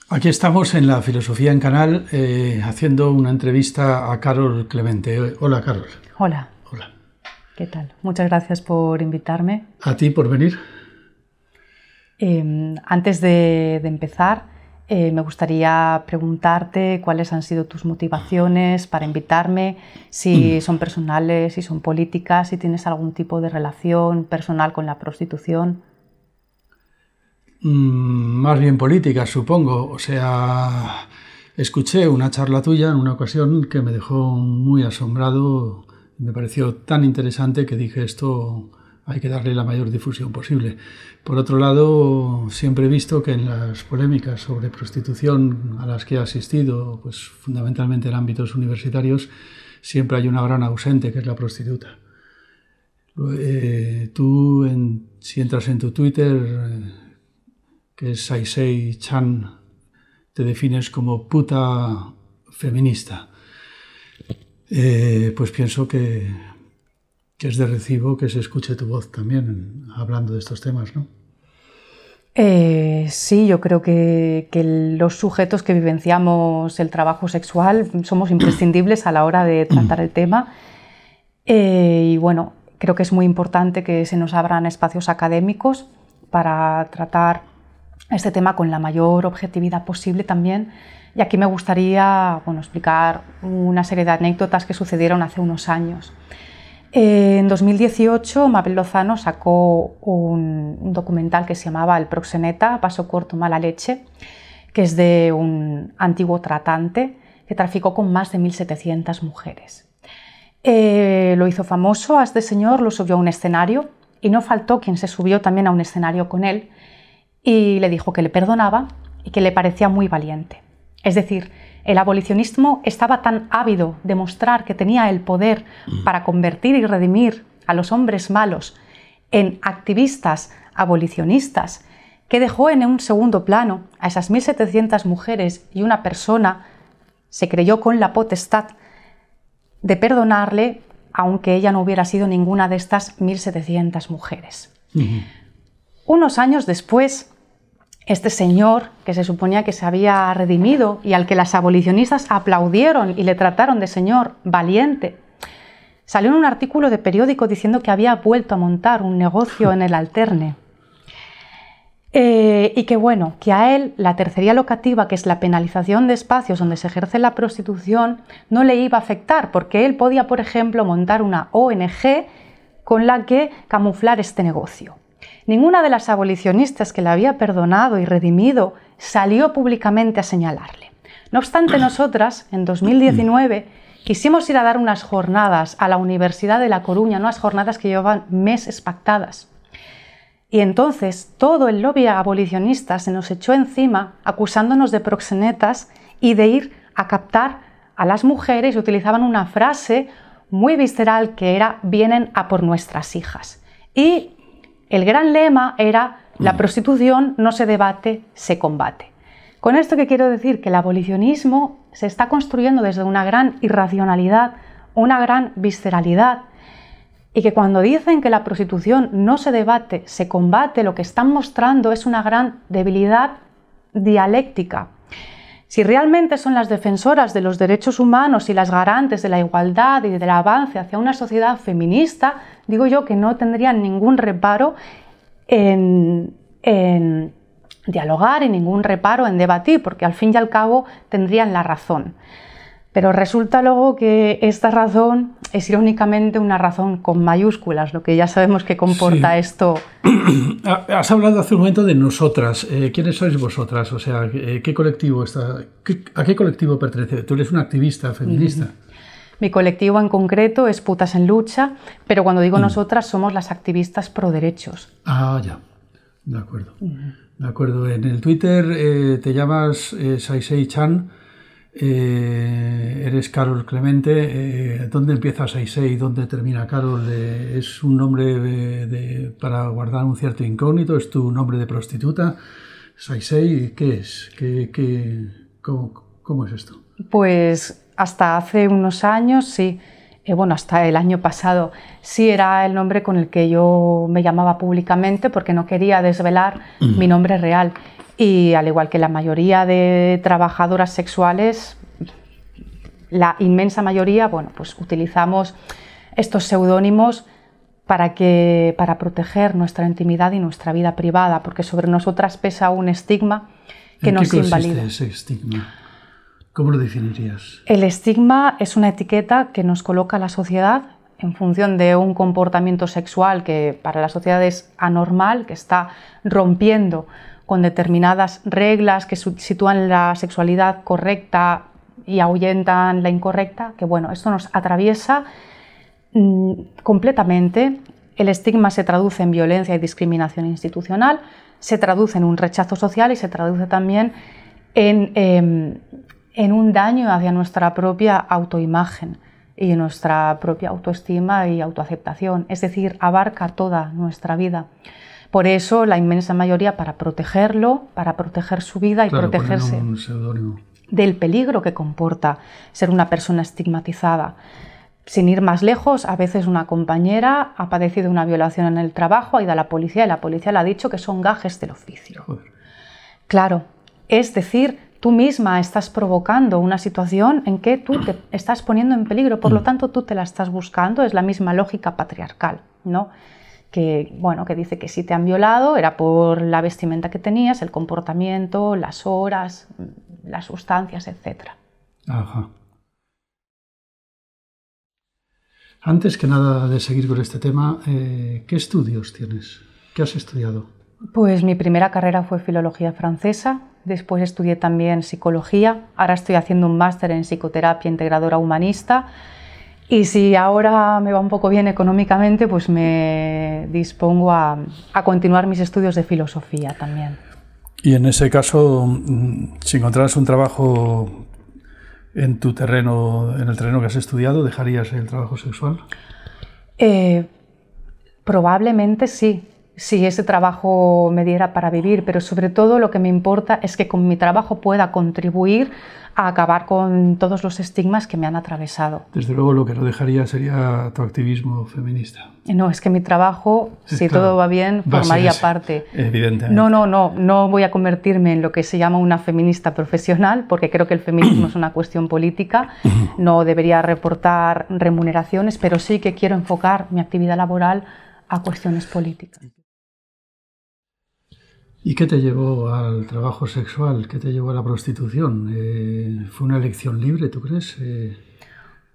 Aquí estamos en La Filosofía en Canal haciendo una entrevista a Carol Clemente. Hola, Carol. Hola. Hola. ¿Qué tal? Muchas gracias por invitarme. A ti por venir. Antes de empezar, me gustaría preguntarte cuáles han sido tus motivaciones para invitarme, si son personales, si son políticas, si tienes algún tipo de relación personal con la prostitución. Más bien políticas, supongo. O sea, escuché una charla tuya en una ocasión que me dejó muy asombrado. Me pareció tan interesante que dije esto hay que darle la mayor difusión posible. Por otro lado, siempre he visto que en las polémicas sobre prostitución a las que he asistido, pues fundamentalmente en ámbitos universitarios, siempre hay una gran ausente que es la prostituta. Si entras en tu Twitter, que es Saisei Chan, te defines como puta feminista. Pues pienso que es de recibo que se escuche tu voz también hablando de estos temas, ¿no? Sí, yo creo que los sujetos que vivenciamos el trabajo sexual somos imprescindibles a la hora de tratar el tema. Y bueno, creo que es muy importante que se nos abran espacios académicos para tratar este tema con la mayor objetividad posible también. Y aquí me gustaría explicar una serie de anécdotas que sucedieron hace unos años. En 2018, Mabel Lozano sacó un documental que se llamaba El proxeneta, paso corto, mala leche, que es de un antiguo tratante que traficó con más de 1.700 mujeres. Lo hizo famoso a este señor, lo subió a un escenario y no faltó quien se subió también a un escenario con él y le dijo que le perdonaba y que le parecía muy valiente. Es decir, el abolicionismo estaba tan ávido de mostrar que tenía el poder para convertir y redimir a los hombres malos en activistas abolicionistas que dejó en un segundo plano a esas 1.700 mujeres y una persona se creyó con la potestad de perdonarle aunque ella no hubiera sido ninguna de estas 1.700 mujeres. Unos años después, este señor, que se suponía que se había redimido y al que las abolicionistas aplaudieron y le trataron de señor valiente, salió en un artículo de periódico diciendo que había vuelto a montar un negocio en el Alterne. Y que a él la tercería locativa, que es la penalización de espacios donde se ejerce la prostitución, no le iba a afectar, porque él podía, por ejemplo, montar una ONG con la que camuflar este negocio. Ninguna de las abolicionistas que la había perdonado y redimido salió públicamente a señalarle. No obstante, nosotras, en 2019, quisimos ir a dar unas jornadas a la Universidad de La Coruña, unas jornadas que llevaban meses pactadas. Y entonces todo el lobby abolicionista se nos echó encima acusándonos de proxenetas y de ir a captar a las mujeres y utilizaban una frase muy visceral que era «vienen a por nuestras hijas». Y el gran lema era «la prostitución no se debate, se combate». Con esto que quiero decir que el abolicionismo se está construyendo desde una gran irracionalidad, una gran visceralidad, y que cuando dicen que la prostitución no se debate, se combate, lo que están mostrando es una gran debilidad dialéctica. Si realmente son las defensoras de los derechos humanos y las garantes de la igualdad y del avance hacia una sociedad feminista, digo yo que no tendrían ningún reparo en dialogar y ningún reparo en debatir, porque al fin y al cabo tendrían la razón. Pero resulta luego que esta razón es irónicamente una razón con mayúsculas, lo que ya sabemos que comporta esto. Has hablado hace un momento de nosotras. ¿Quiénes sois vosotras? O sea, ¿qué colectivo ¿a qué colectivo pertenece? Tú eres una activista feminista. Mi colectivo en concreto es Putas en Lucha, pero cuando digo nosotras somos las activistas pro derechos. Ah, ya. De acuerdo. De acuerdo. En el Twitter te llamas Saisei Chan. Eres Carol Clemente. ¿Dónde empieza Saisei? ¿Dónde termina Carol? ¿Es un nombre para guardar un cierto incógnito? ¿Es tu nombre de prostituta? Saisei, ¿qué es? ¿Cómo es esto? Pues hasta hace unos años, sí. Hasta el año pasado, sí era el nombre con el que yo me llamaba públicamente porque no quería desvelar mi nombre real. y al igual que la mayoría de trabajadoras sexuales, la inmensa mayoría, bueno, pues utilizamos estos seudónimos para proteger nuestra intimidad y nuestra vida privada, porque sobre nosotras pesa un estigma que nos invalida. ¿En qué consiste ese estigma? ¿Cómo lo definirías? El estigma es una etiqueta que nos coloca la sociedad en función de un comportamiento sexual que para la sociedad es anormal, que está rompiendo con determinadas reglas que sitúan la sexualidad correcta y ahuyentan la incorrecta, que bueno, esto nos atraviesa completamente. El estigma se traduce en violencia y discriminación institucional, se traduce en un rechazo social y se traduce también en un daño hacia nuestra propia autoimagen y nuestra propia autoestima y autoaceptación, es decir, abarca toda nuestra vida. Por eso la inmensa mayoría, para protegerlo, para proteger su vida y protegerse del peligro que comporta ser una persona estigmatizada. Sin ir más lejos, a veces una compañera ha padecido una violación en el trabajo, ha ido a la policía y la policía le ha dicho que son gajes del oficio. Joder. Claro, es decir, tú misma estás provocando una situación en que tú te estás poniendo en peligro, por lo tanto tú te la estás buscando, es la misma lógica patriarcal, ¿no? Que, bueno, que dice que si te han violado era por la vestimenta que tenías, el comportamiento, las horas, las sustancias, etc. Ajá. Antes que nada de seguir con este tema, ¿qué estudios tienes? ¿Qué has estudiado? Pues mi primera carrera fue filología francesa, después estudié también psicología, ahora estoy haciendo un máster en psicoterapia integradora humanista y si ahora me va un poco bien económicamente, pues me dispongo a continuar mis estudios de filosofía también. Y en ese caso, si encontraras un trabajo en tu terreno, en el terreno que has estudiado, ¿dejarías el trabajo sexual? Probablemente sí, si ese trabajo me diera para vivir, pero sobre todo lo que me importa es que con mi trabajo pueda contribuir a acabar con todos los estigmas que me han atravesado. Desde luego lo que no dejaría sería tu activismo feminista. No, es que mi trabajo, si claro, todo va bien, formaría parte. Evidentemente. No voy a convertirme en lo que se llama una feminista profesional, porque creo que el feminismo es una cuestión política, no debería reportar remuneraciones, pero sí que quiero enfocar mi actividad laboral a cuestiones políticas. ¿Y qué te llevó al trabajo sexual? ¿Qué te llevó a la prostitución? ¿Fue una elección libre, tú crees?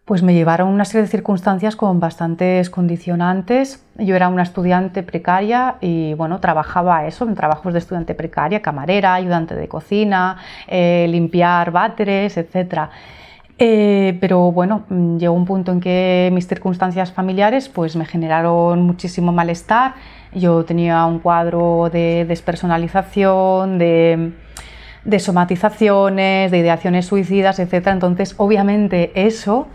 Pues me llevaron una serie de circunstancias con bastantes condicionantes. Yo era una estudiante precaria y bueno, trabajaba eso, en trabajos de estudiante precaria, camarera, ayudante de cocina, limpiar váteres, etc. Pero bueno, llegó un punto en que mis circunstancias familiares pues me generaron muchísimo malestar. Yo tenía un cuadro de despersonalización, de somatizaciones, de ideaciones suicidas, etc. Entonces, obviamente eso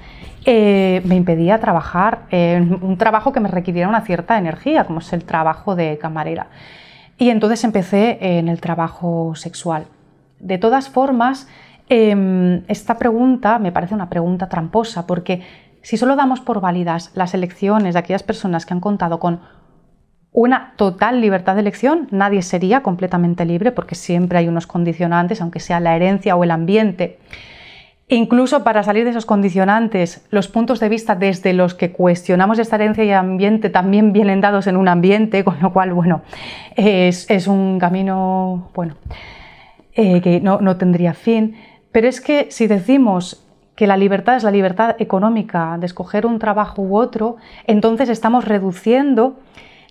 me impedía trabajar en un trabajo que me requiriera una cierta energía, como es el trabajo de camarera. Y entonces empecé en el trabajo sexual. De todas formas, esta pregunta me parece una pregunta tramposa, porque si solo damos por válidas las elecciones de aquellas personas que han contado con una total libertad de elección, nadie sería completamente libre porque siempre hay unos condicionantes, aunque sea la herencia o el ambiente. E incluso para salir de esos condicionantes, los puntos de vista desde los que cuestionamos esta herencia y ambiente también vienen dados en un ambiente, con lo cual, bueno, es un camino, bueno, que no tendría fin. Pero es que si decimos que la libertad es la libertad económica de escoger un trabajo u otro, entonces estamos reduciendo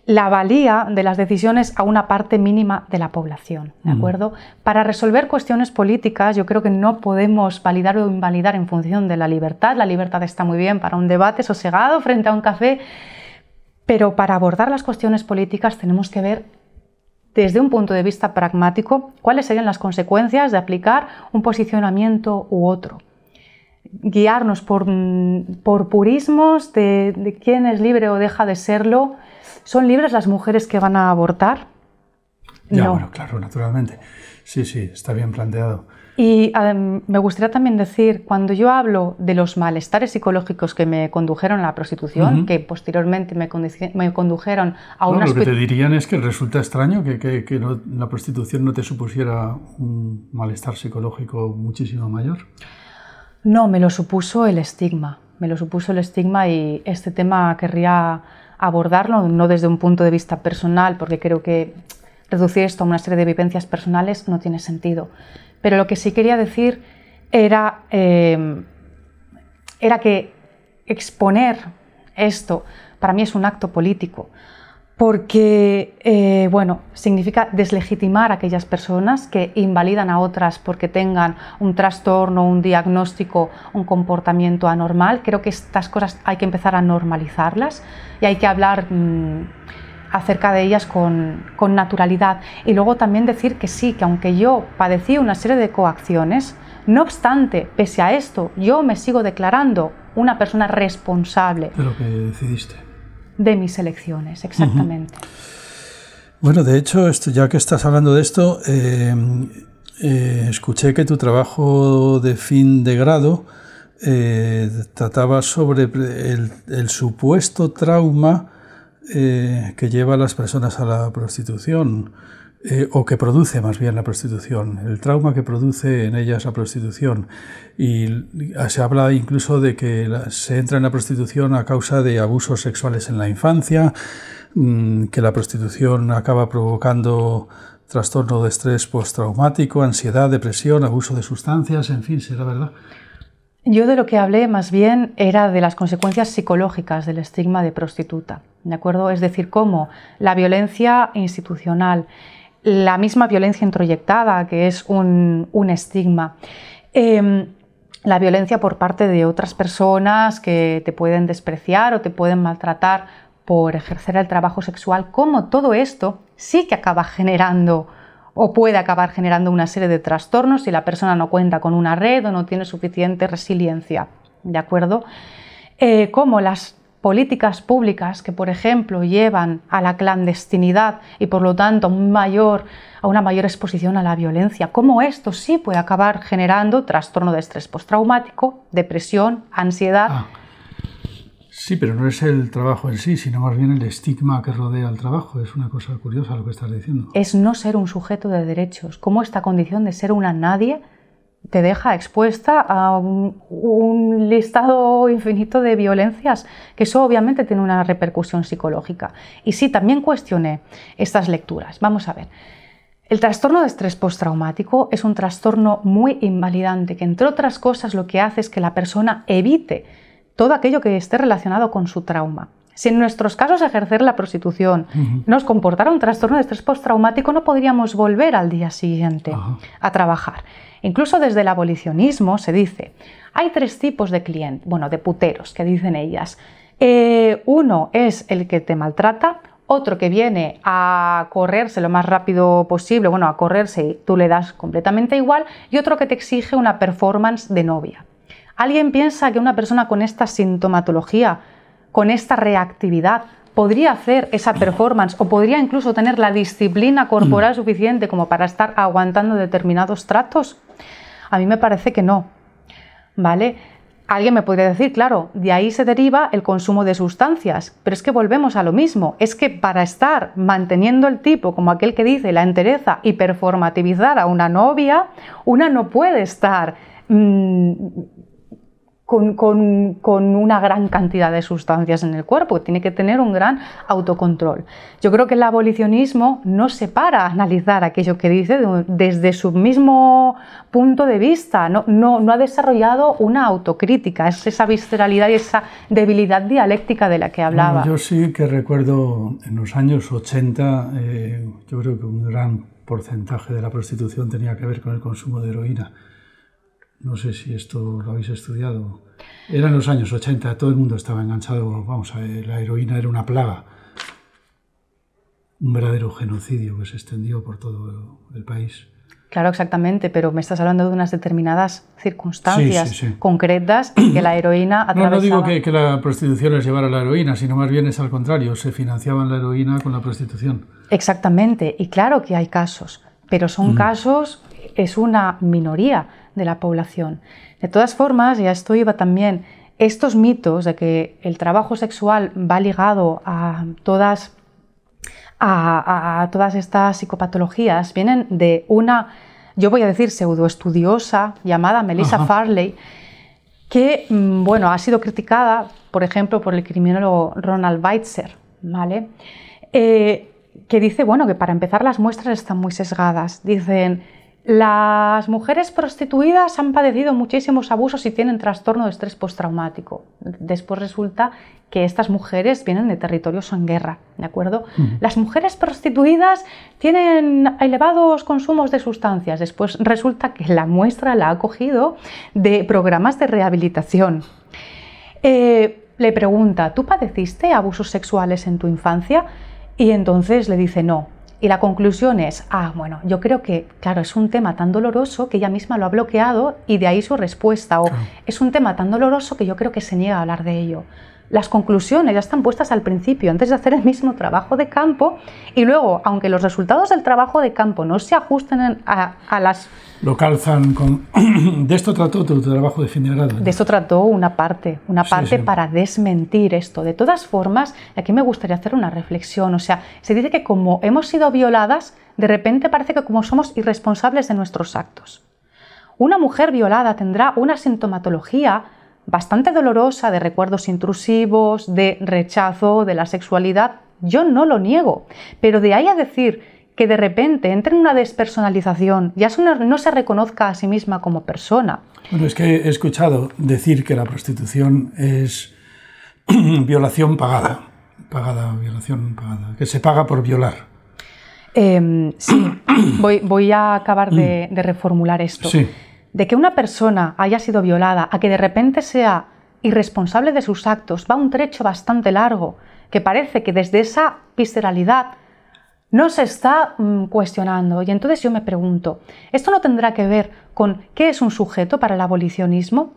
la valía de las decisiones a una parte mínima de la población, ¿de acuerdo? Para resolver cuestiones políticas yo creo que no podemos validar o invalidar en función de la libertad. La libertad está muy bien para un debate sosegado frente a un café, pero para abordar las cuestiones políticas tenemos que ver desde un punto de vista pragmático cuáles serían las consecuencias de aplicar un posicionamiento u otro. Guiarnos por purismos de quién es libre o deja de serlo. ¿Son libres las mujeres que van a abortar? Ya, no. bueno, claro, naturalmente. Sí, sí, está bien planteado. Y me gustaría también decir, cuando yo hablo de los malestares psicológicos que me condujeron a la prostitución, que posteriormente me condujeron a una... Lo que te dirían es que resulta extraño que la prostitución no te supusiera un malestar psicológico muchísimo mayor. No, me lo supuso el estigma. Me lo supuso el estigma y este tema querría abordarlo, no desde un punto de vista personal, porque creo que reducir esto a una serie de vivencias personales no tiene sentido. Pero lo que sí quería decir era que exponer esto para mí es un acto político, porque bueno, significa deslegitimar a aquellas personas que invalidan a otras porque tengan un trastorno, un diagnóstico, un comportamiento anormal. Creo que estas cosas hay que empezar a normalizarlas y hay que hablar acerca de ellas con naturalidad. Y luego también decir que sí, que aunque yo padecí una serie de coacciones, no obstante, pese a esto, yo me sigo declarando una persona responsable. De lo que decidiste. De mis elecciones, exactamente. Bueno, de hecho, ya que estás hablando de esto, escuché que tu trabajo de fin de grado trataba sobre el supuesto trauma que lleva a las personas a la prostitución, o que produce más bien la prostitución, el trauma que produce en ellas la prostitución. Y se habla incluso de que se entra en la prostitución a causa de abusos sexuales en la infancia, que la prostitución acaba provocando trastorno de estrés postraumático, ansiedad, depresión, abuso de sustancias, en fin, ¿será verdad? Yo de lo que hablé más bien era de las consecuencias psicológicas del estigma de prostituta, ¿de acuerdo? Es decir, cómo la violencia institucional, la misma violencia introyectada, que es un estigma, la violencia por parte de otras personas que te pueden despreciar o te pueden maltratar por ejercer el trabajo sexual, cómo todo esto sí que acaba generando o puede acabar generando una serie de trastornos si la persona no cuenta con una red o no tiene suficiente resiliencia, ¿de acuerdo? Cómo las políticas públicas que, por ejemplo, llevan a la clandestinidad y, por lo tanto, a una mayor exposición a la violencia, cómo esto sí puede acabar generando trastorno de estrés postraumático, depresión, ansiedad. Sí, pero no es el trabajo en sí, sino más bien el estigma que rodea al trabajo. Es una cosa curiosa lo que estás diciendo. Es no ser un sujeto de derechos. Cómo esta condición de ser una nadie te deja expuesta a un listado infinito de violencias, que eso obviamente tiene una repercusión psicológica. Y sí, también cuestioné estas lecturas. Vamos a ver. El trastorno de estrés postraumático es un trastorno muy invalidante, que entre otras cosas lo que hace es que la persona evite todo aquello que esté relacionado con su trauma. Si en nuestros casos ejercer la prostitución nos comportara un trastorno de estrés postraumático, no podríamos volver al día siguiente a trabajar. Incluso desde el abolicionismo se dice, hay tres tipos de clientes, bueno, de puteros, que dicen ellas. Uno es el que te maltrata, otro que viene a correrse lo más rápido posible, bueno, a correrse y tú le das completamente igual, y otro que te exige una performance de novia. ¿Alguien piensa que una persona con esta sintomatología, con esta reactividad, podría hacer esa performance o podría incluso tener la disciplina corporal suficiente como para estar aguantando determinados tratos? A mí me parece que no, ¿vale? Alguien me podría decir, claro, de ahí se deriva el consumo de sustancias, pero es que volvemos a lo mismo, es que para estar manteniendo el tipo, como aquel que dice la entereza, y performativizar a una novia, una no puede estar con una gran cantidad de sustancias en el cuerpo, tiene que tener un gran autocontrol. Yo creo que el abolicionismo no se para a analizar aquello que dice desde su mismo punto de vista, no ha desarrollado una autocrítica, es esa visceralidad y esa debilidad dialéctica de la que hablaba. Bueno, yo sí que recuerdo en los años 80, yo creo que un gran porcentaje de la prostitución tenía que ver con el consumo de heroína. No sé si esto lo habéis estudiado. Eran los años 80, todo el mundo estaba enganchado, vamos a ver, la heroína era una plaga. Un verdadero genocidio que se extendió por todo el país. Claro, exactamente, pero me estás hablando de unas determinadas circunstancias sí. concretas que la heroína atravesaba. No digo que la prostitución les llevara a la heroína, sino más bien es al contrario, se financiaban la heroína con la prostitución. Exactamente, y claro que hay casos, pero son casos, es una minoría de la población. De todas formas, y a esto iba también, estos mitos de que el trabajo sexual va ligado a todas estas psicopatologías vienen de una, yo voy a decir, pseudoestudiosa llamada Melissa Farley, que bueno, ha sido criticada, por ejemplo, por el criminólogo Ronald Weitzer, ¿vale? Que dice, bueno, que para empezar las muestras están muy sesgadas. Dicen, las mujeres prostituidas han padecido muchísimos abusos y tienen trastorno de estrés postraumático. Después resulta que estas mujeres vienen de territorios en guerra, ¿de acuerdo? Las mujeres prostituidas tienen elevados consumos de sustancias. Después resulta que la muestra la ha cogido de programas de rehabilitación. Le pregunta, ¿tú padeciste abusos sexuales en tu infancia? Y entonces le dice no. Y la conclusión es, bueno, yo creo que, claro, es un tema tan doloroso que ella misma lo ha bloqueado y de ahí su respuesta. O es un tema tan doloroso que yo creo que se niega a hablar de ello. Las conclusiones ya están puestas al principio, antes de hacer el mismo trabajo de campo, y luego, aunque los resultados del trabajo de campo no se ajusten a las... Lo calzan con... De esto trató tu trabajo de fin de grado, ¿no? De esto trató una parte para desmentir esto. De todas formas, aquí me gustaría hacer una reflexión. O sea, se dice que como hemos sido violadas, de repente parece que como somos irresponsables de nuestros actos. Una mujer violada tendrá una sintomatología bastante dolorosa de recuerdos intrusivos, de rechazo de la sexualidad. Yo no lo niego, pero de ahí a decir que de repente entre en una despersonalización, ya no se reconozca a sí misma como persona. Bueno, es que he escuchado decir que la prostitución es violación pagada, violación pagada, que se paga por violar. Sí, voy a acabar de reformular esto. Sí. De que una persona haya sido violada a que de repente sea irresponsable de sus actos va un trecho bastante largo, que parece que desde esa visceralidad no se está cuestionando. Y entonces yo me pregunto, ¿esto no tendrá que ver con qué es un sujeto para el abolicionismo?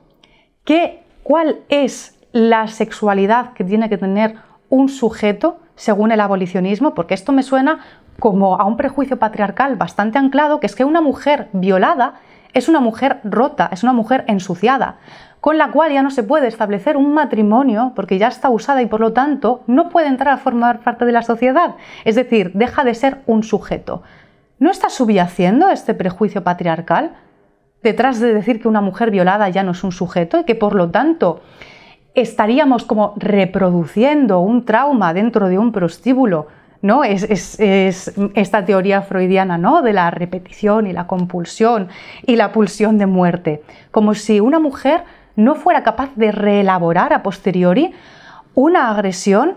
¿Cuál es la sexualidad que tiene que tener un sujeto según el abolicionismo? Porque esto me suena como a un prejuicio patriarcal bastante anclado, que es que una mujer violada es una mujer rota, es una mujer ensuciada, con la cual ya no se puede establecer un matrimonio porque ya está usada y por lo tanto no puede entrar a formar parte de la sociedad. Es decir, deja de ser un sujeto. ¿No está subyaciendo este prejuicio patriarcal detrás de decir que una mujer violada ya no es un sujeto y que por lo tanto estaríamos como reproduciendo un trauma dentro de un prostíbulo? ¿No? Es esta teoría freudiana, ¿no? De la repetición y la compulsión y la pulsión de muerte. Como si una mujer no fuera capaz de reelaborar a posteriori una agresión,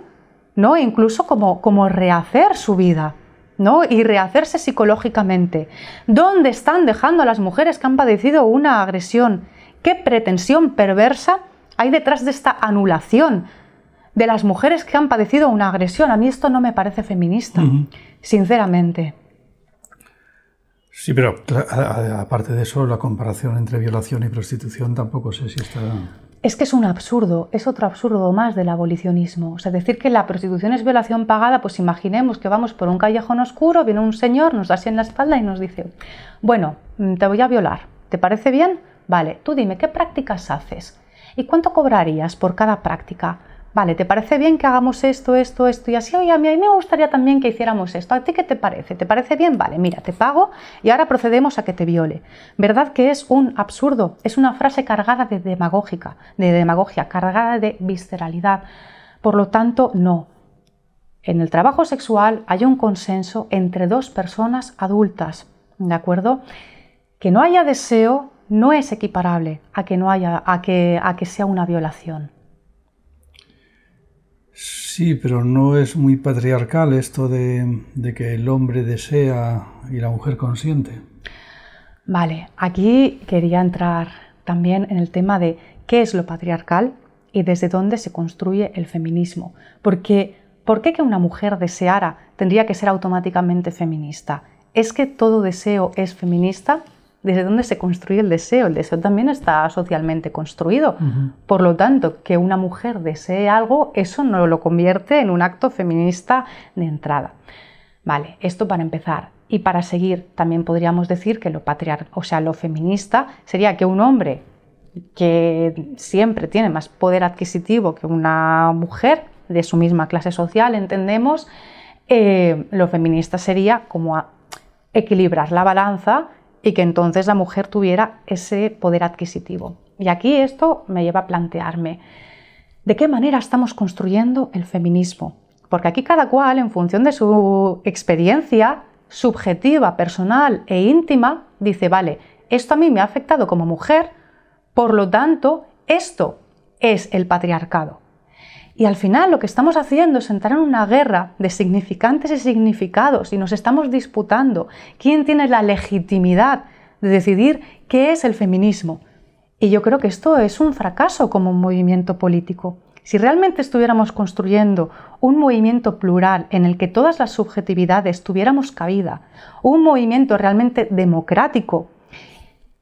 ¿no? E incluso como rehacer su vida, ¿no? Y rehacerse psicológicamente. ¿Dónde están dejando a las mujeres que han padecido una agresión? ¿Qué pretensión perversa hay detrás de esta anulación de las mujeres que han padecido una agresión? A mí esto no me parece feminista, sinceramente. Sí, pero aparte de eso, la comparación entre violación y prostitución tampoco sé si está... Es que es un absurdo, es otro absurdo más del abolicionismo. O sea, decir que la prostitución es violación pagada, pues imaginemos que vamos por un callejón oscuro, viene un señor, nos da así en la espalda y nos dice, bueno, te voy a violar, ¿te parece bien? Vale, tú dime, ¿qué prácticas haces? ¿Y cuánto cobrarías por cada práctica? Vale, ¿te parece bien que hagamos esto y así? Oye, a mí me gustaría también que hiciéramos esto. ¿A ti qué te parece? ¿Te parece bien? Vale, mira, te pago y ahora procedemos a que te viole. ¿Verdad que es un absurdo? Es una frase cargada de demagogia, cargada de visceralidad. Por lo tanto, no. En el trabajo sexual hay un consenso entre dos personas adultas, ¿de acuerdo? Que no haya deseo no es equiparable a que sea una violación. Sí, pero no es muy patriarcal esto de que el hombre desea y la mujer consiente. Vale, aquí quería entrar también en el tema de qué es lo patriarcal y desde dónde se construye el feminismo. Porque, ¿por qué que una mujer deseara tendría que ser automáticamente feminista? ¿es que todo deseo es feminista? ¿Desde dónde se construye el deseo? El deseo también está socialmente construido. Por lo tanto, que una mujer desee algo, eso no lo convierte en un acto feminista de entrada. Vale, esto para empezar. Y para seguir, también podríamos decir que lo feminista sería que un hombre que siempre tiene más poder adquisitivo que una mujer de su misma clase social, entendemos, lo feminista sería como equilibrar la balanza y que entonces la mujer tuviera ese poder adquisitivo. Y aquí esto me lleva a plantearme, ¿de qué manera estamos construyendo el feminismo? Porque aquí cada cual, en función de su experiencia subjetiva, personal e íntima, dice, vale, esto a mí me ha afectado como mujer, por lo tanto, esto es el patriarcado. Y al final lo que estamos haciendo es entrar en una guerra de significantes y significados y nos estamos disputando quién tiene la legitimidad de decidir qué es el feminismo. Y yo creo que esto es un fracaso como movimiento político. Si realmente estuviéramos construyendo un movimiento plural en el que todas las subjetividades tuviéramos cabida, un movimiento realmente democrático,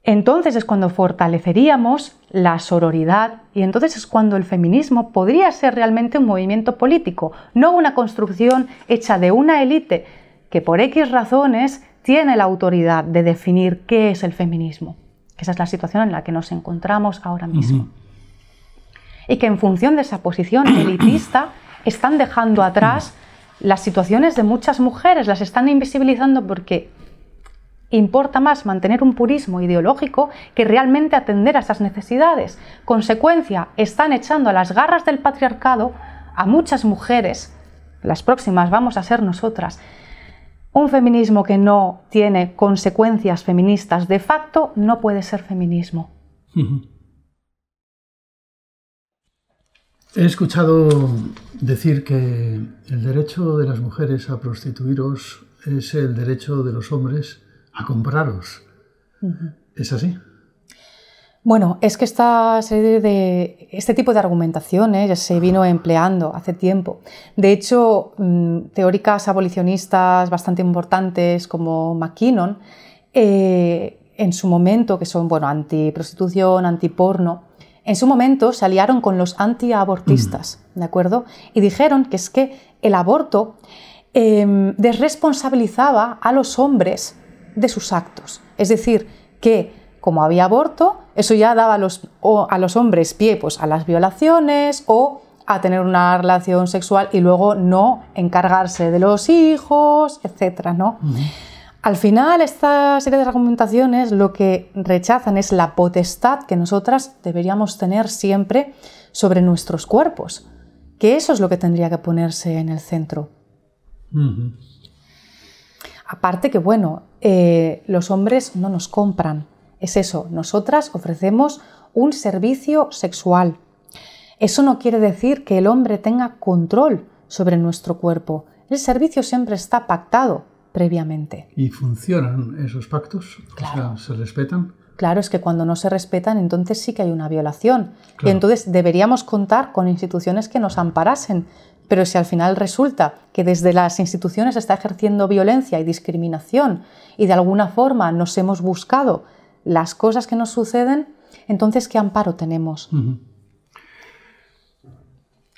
entonces es cuando fortaleceríamos la sororidad y entonces es cuando el feminismo podría ser realmente un movimiento político, no una construcción hecha de una élite que por X razones tiene la autoridad de definir qué es el feminismo. Esa es la situación en la que nos encontramos ahora mismo. Y que en función de esa posición elitista están dejando atrás las situaciones de muchas mujeres, las están invisibilizando porque importa más mantener un purismo ideológico que realmente atender a esas necesidades. Consecuencia, están echando a las garras del patriarcado a muchas mujeres, las próximas vamos a ser nosotras. Un feminismo que no tiene consecuencias feministas de facto no puede ser feminismo. He escuchado decir que el derecho de las mujeres a prostituiros es el derecho de los hombres a compraros. ¿Es así? Bueno, es que este tipo de argumentaciones ya se vino empleando hace tiempo. De hecho, teóricas abolicionistas bastante importantes como McKinnon, en su momento, que son antiprostitución, antiporno, en su momento se aliaron con los antiabortistas, ¿de acuerdo? Y dijeron que es que el aborto desresponsabilizaba a los hombres de sus actos. Es decir, que como había aborto, eso ya daba a los hombres pie a las violaciones o a tener una relación sexual y luego no encargarse de los hijos, etc., ¿no? Al final, esta serie de argumentaciones lo que rechazan es la potestad que nosotras deberíamos tener siempre sobre nuestros cuerpos, que eso es lo que tendría que ponerse en el centro. Aparte que, los hombres no nos compran. Es eso, nosotras ofrecemos un servicio sexual. Eso no quiere decir que el hombre tenga control sobre nuestro cuerpo. El servicio siempre está pactado previamente. ¿Y funcionan esos pactos? Claro. O sea, ¿se respetan? Claro, es que cuando no se respetan, entonces sí que hay una violación. Claro. Y entonces deberíamos contar con instituciones que nos amparasen. Pero si al final resulta que desde las instituciones se está ejerciendo violencia y discriminación y de alguna forma nos hemos buscado las cosas que nos suceden, entonces ¿qué amparo tenemos?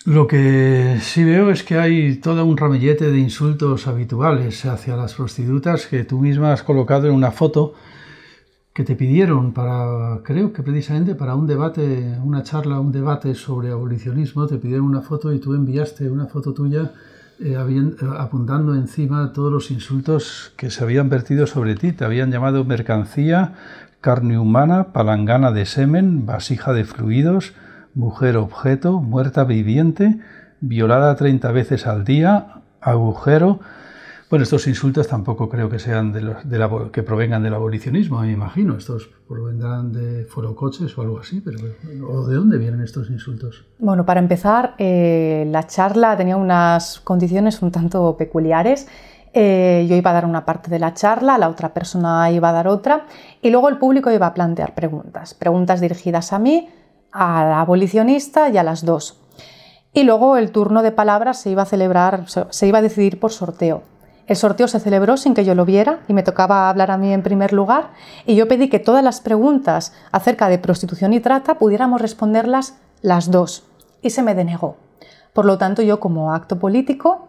Lo que sí veo es que hay todo un ramillete de insultos habituales hacia las prostitutas que tú misma has colocado en una foto que te pidieron creo que precisamente para un debate, una charla, un debate sobre abolicionismo, te pidieron una foto y tú enviaste una foto tuya apuntando encima todos los insultos que se habían vertido sobre ti. Te habían llamado mercancía, carne humana, palangana de semen, vasija de fluidos, mujer objeto, muerta viviente, violada 30 veces al día, agujero. Bueno, estos insultos tampoco creo que sean que provengan del abolicionismo, me imagino. Estos provendrán de forocoches o algo así, pero ¿o de dónde vienen estos insultos? Bueno, para empezar, la charla tenía unas condiciones un tanto peculiares. Yo iba a dar una parte de la charla, la otra persona iba a dar otra, y luego el público iba a plantear preguntas dirigidas a mí, al abolicionista y a las dos. Y luego el turno de palabras se iba a decidir por sorteo. El sorteo se celebró sin que yo lo viera y me tocaba hablar a mí en primer lugar, y yo pedí que todas las preguntas acerca de prostitución y trata pudiéramos responderlas las dos, y se me denegó. Por lo tanto, yo como acto político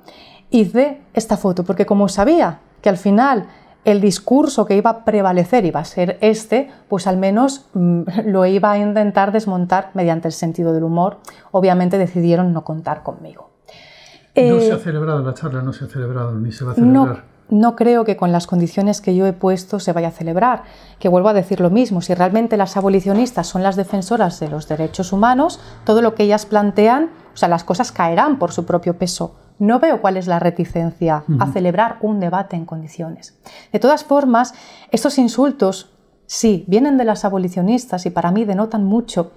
hice esta foto, porque como sabía que al final el discurso que iba a prevalecer iba a ser este, pues al menos lo iba a intentar desmontar mediante el sentido del humor. Obviamente decidieron no contar conmigo. No se ha celebrado la charla, no se ha celebrado, ni se va a celebrar. No creo que con las condiciones que yo he puesto se vaya a celebrar, que vuelvo a decir lo mismo, si realmente las abolicionistas son las defensoras de los derechos humanos, todo lo que ellas plantean, o sea, las cosas caerán por su propio peso. No veo cuál es la reticencia a celebrar un debate en condiciones. De todas formas, estos insultos, sí, vienen de las abolicionistas y para mí denotan mucho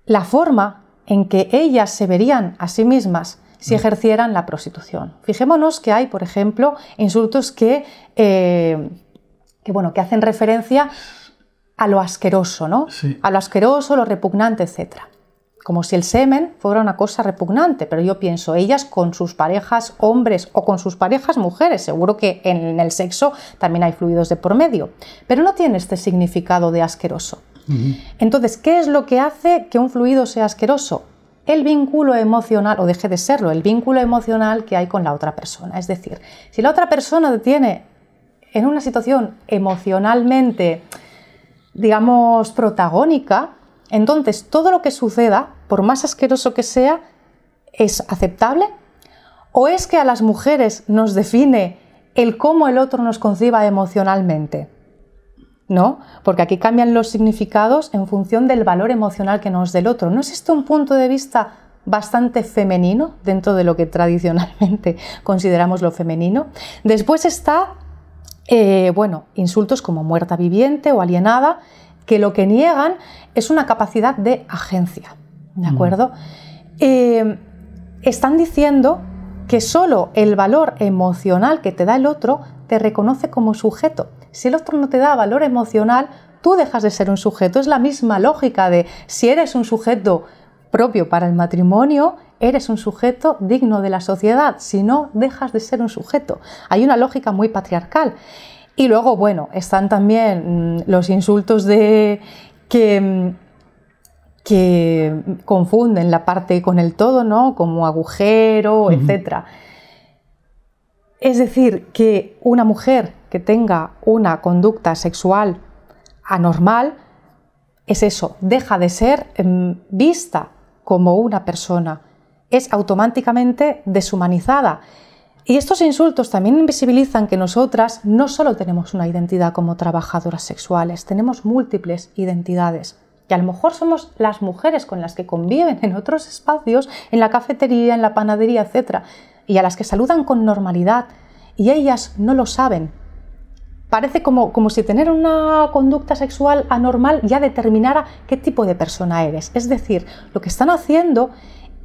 la forma en que ellas se verían a sí mismas si ejercieran la prostitución. Fijémonos que hay, por ejemplo, insultos que hacen referencia a lo asqueroso, ¿no? Sí. A lo asqueroso, lo repugnante, etc. Como si el semen fuera una cosa repugnante, pero yo pienso, ellas con sus parejas hombres o con sus parejas mujeres, seguro que en el sexo también hay fluidos de por medio, pero no tiene este significado de asqueroso. Entonces, ¿qué es lo que hace que un fluido sea asqueroso? El vínculo emocional, o deje de serlo, el vínculo emocional que hay con la otra persona. Es decir, si la otra persona te tiene en una situación emocionalmente, digamos, protagónica, entonces todo lo que suceda, por más asqueroso que sea, ¿es aceptable? ¿O es que a las mujeres nos define el cómo el otro nos conciba emocionalmente? ¿No? Porque aquí cambian los significados en función del valor emocional que nos dé el otro. ¿No es esto un punto de vista bastante femenino dentro de lo que tradicionalmente consideramos lo femenino? Después está, insultos como muerta viviente o alienada, que lo que niegan es una capacidad de agencia, ¿de acuerdo? Están diciendo que solo el valor emocional que te da el otro te reconoce como sujeto. Si el otro no te da valor emocional, tú dejas de ser un sujeto. Es la misma lógica de si eres un sujeto propio para el matrimonio, eres un sujeto digno de la sociedad. Si no, dejas de ser un sujeto. Hay una lógica muy patriarcal. Y luego, están también los insultos que confunden la parte con el todo, ¿no? Como agujero, etc. Es decir, que una mujer que tenga una conducta sexual anormal es eso, deja de ser vista como una persona, es automáticamente deshumanizada. Y estos insultos también invisibilizan que nosotras no solo tenemos una identidad como trabajadoras sexuales, tenemos múltiples identidades. Y a lo mejor somos las mujeres con las que conviven en otros espacios, en la cafetería, en la panadería, etc. Y a las que saludan con normalidad y ellas no lo saben. Parece como si tener una conducta sexual anormal ya determinara qué tipo de persona eres. Es decir, lo que están haciendo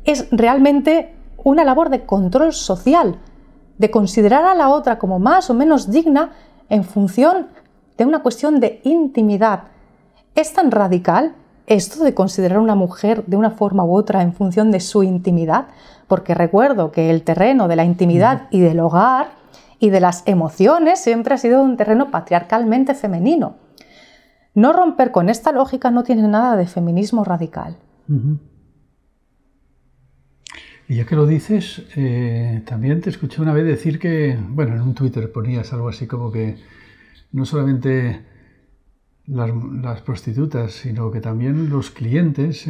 es realmente una labor de control social, de considerar a la otra como más o menos digna en función de una cuestión de intimidad. Es tan radical esto de considerar a una mujer de una forma u otra en función de su intimidad, porque recuerdo que el terreno de la intimidad y del hogar y de las emociones siempre ha sido un terreno patriarcalmente femenino. No romper con esta lógica no tiene nada de feminismo radical. Y ya que lo dices, también te escuché una vez decir que, en un Twitter ponías algo así como que no solamente las prostitutas, sino que también los clientes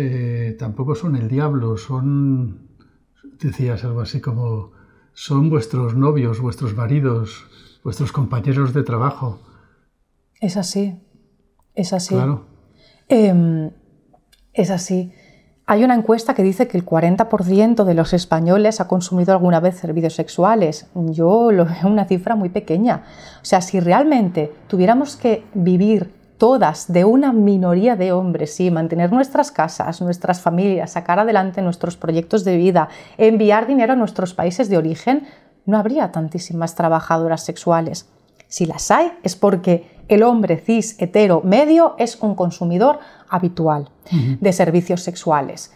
tampoco son el diablo, decías algo así como, son vuestros novios, vuestros maridos, vuestros compañeros de trabajo. Es así, es así. Claro. Es así. Hay una encuesta que dice que el 40% de los españoles ha consumido alguna vez servicios sexuales. Yo lo veo una cifra muy pequeña. O sea, si realmente tuviéramos que vivir todas de una minoría de hombres, sí, mantener nuestras casas, nuestras familias, sacar adelante nuestros proyectos de vida, enviar dinero a nuestros países de origen, no habría tantísimas trabajadoras sexuales. Si las hay, es porque el hombre cis, hetero, medio es un consumidor habitual de servicios sexuales.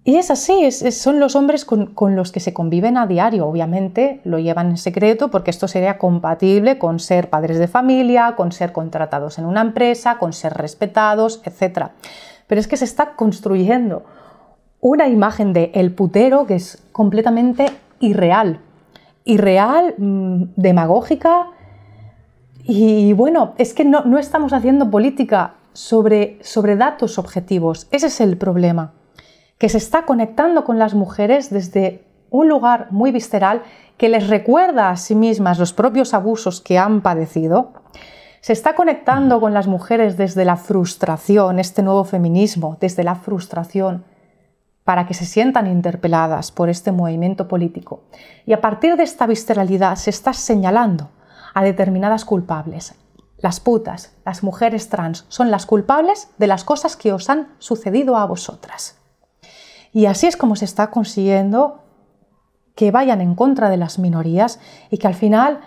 Y es así, son los hombres con los que se conviven a diario. Obviamente lo llevan en secreto porque esto sería compatible con ser padres de familia, con ser contratados en una empresa, con ser respetados, etc. Pero es que se está construyendo una imagen de el putero que es completamente irreal, demagógica. Y bueno, es que no estamos haciendo política sobre datos objetivos. Ese es el problema, que se está conectando con las mujeres desde un lugar muy visceral que les recuerda a sí mismas los propios abusos que han padecido. Se está conectando con las mujeres desde la frustración, este nuevo feminismo, desde la frustración, para que se sientan interpeladas por este movimiento político. Y a partir de esta visceralidad se está señalando a determinadas culpables. Las putas, las mujeres trans, son las culpables de las cosas que os han sucedido a vosotras. Y así es como se está consiguiendo que vayan en contra de las minorías y que al final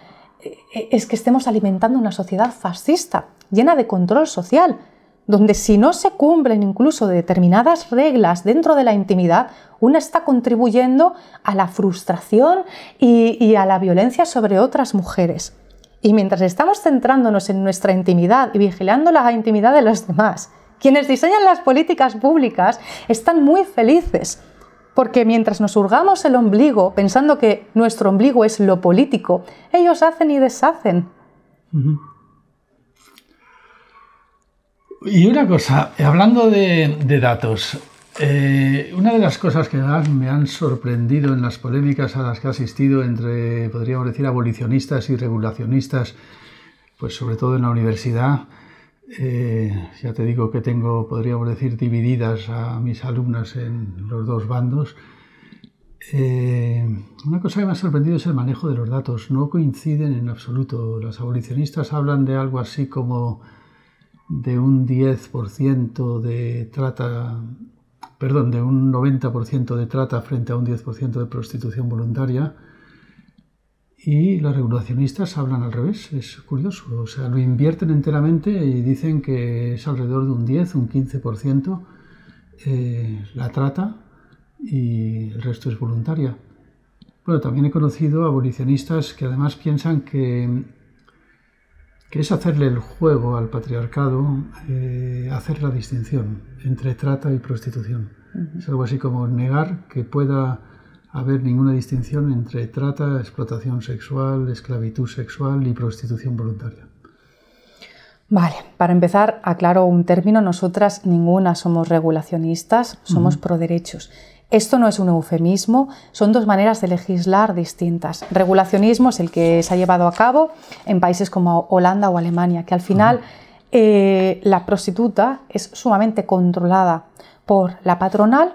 es que estemos alimentando una sociedad fascista, llena de control social, donde si no se cumplen incluso determinadas reglas dentro de la intimidad, una está contribuyendo a la frustración y a la violencia sobre otras mujeres. Y mientras estamos centrándonos en nuestra intimidad y vigilando la intimidad de los demás, quienes diseñan las políticas públicas están muy felices, porque mientras nos hurgamos el ombligo pensando que nuestro ombligo es lo político, ellos hacen y deshacen. Y una cosa, hablando de datos, una de las cosas que más me han sorprendido en las polémicas a las que he asistido entre, podríamos decir, abolicionistas y regulacionistas, pues sobre todo en la universidad, ya te digo que tengo, podríamos decir, divididas a mis alumnas en los dos bandos. Una cosa que me ha sorprendido es el manejo de los datos. No coinciden en absoluto. Las abolicionistas hablan de algo así como de un 10% de trata, perdón, de un 90% de trata frente a un 10% de prostitución voluntaria. Y las regulacionistas hablan al revés, es curioso, o sea, lo invierten enteramente y dicen que es alrededor de un 10, un 15% la trata y el resto es voluntaria. Bueno, también he conocido abolicionistas que además piensan que es hacerle el juego al patriarcado, hacer la distinción entre trata y prostitución. Es algo así como negar que pueda haber ninguna distinción entre trata, explotación sexual, esclavitud sexual y prostitución voluntaria. Vale, para empezar, aclaro un término. Nosotras ninguna somos regulacionistas, somos proderechos. Esto no es un eufemismo, son dos maneras de legislar distintas. Regulacionismo es el que se ha llevado a cabo en países como Holanda o Alemania, que al final la prostituta es sumamente controlada por la patronal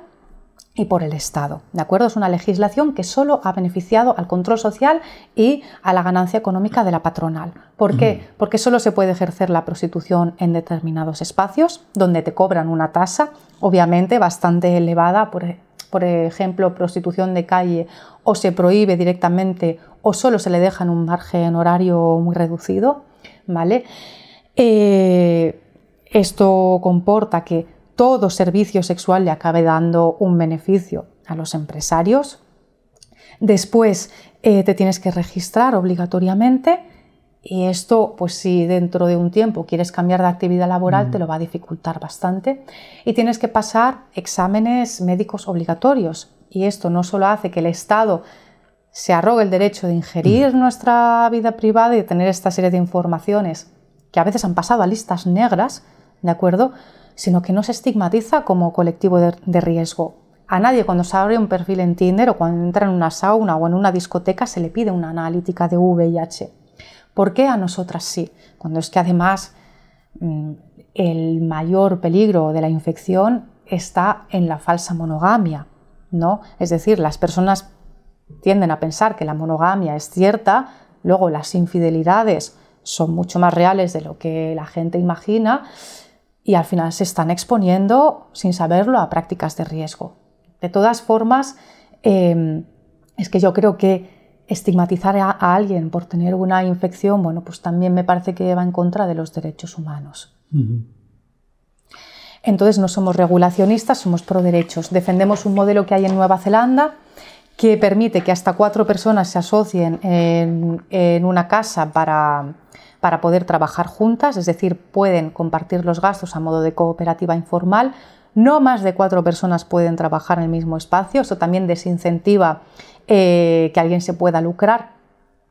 y por el Estado, ¿de acuerdo? Es una legislación que solo ha beneficiado al control social y a la ganancia económica de la patronal. ¿Por qué? Porque solo se puede ejercer la prostitución en determinados espacios donde te cobran una tasa, obviamente bastante elevada, por ejemplo, prostitución de calle, o se prohíbe directamente o solo se le deja en un margen horario muy reducido, ¿vale? Esto comporta que todo servicio sexual le acabe dando un beneficio a los empresarios. Después te tienes que registrar obligatoriamente y esto, pues si dentro de un tiempo quieres cambiar de actividad laboral, te lo va a dificultar bastante. Y tienes que pasar exámenes médicos obligatorios y esto no solo hace que el Estado se arrogue el derecho de ingerir nuestra vida privada y de tener esta serie de informaciones que a veces han pasado a listas negras, ¿de acuerdo?, sino que no se estigmatiza como colectivo de riesgo. A nadie cuando se abre un perfil en Tinder o cuando entra en una sauna o en una discoteca se le pide una analítica de VIH. ¿Por qué a nosotras sí? Cuando es que además el mayor peligro de la infección está en la falsa monogamia, ¿no? Es decir, las personas tienden a pensar que la monogamia es cierta, luego las infidelidades son mucho más reales de lo que la gente imagina y al final se están exponiendo, sin saberlo, a prácticas de riesgo. De todas formas, es que yo creo que estigmatizar a alguien por tener una infección, bueno, pues también me parece que va en contra de los derechos humanos. Entonces no somos regulacionistas, somos pro derechos. Defendemos un modelo que hay en Nueva Zelanda que permite que hasta 4 personas se asocien en una casa para poder trabajar juntas, es decir, pueden compartir los gastos a modo de cooperativa informal. No más de 4 personas pueden trabajar en el mismo espacio, eso también desincentiva que alguien se pueda lucrar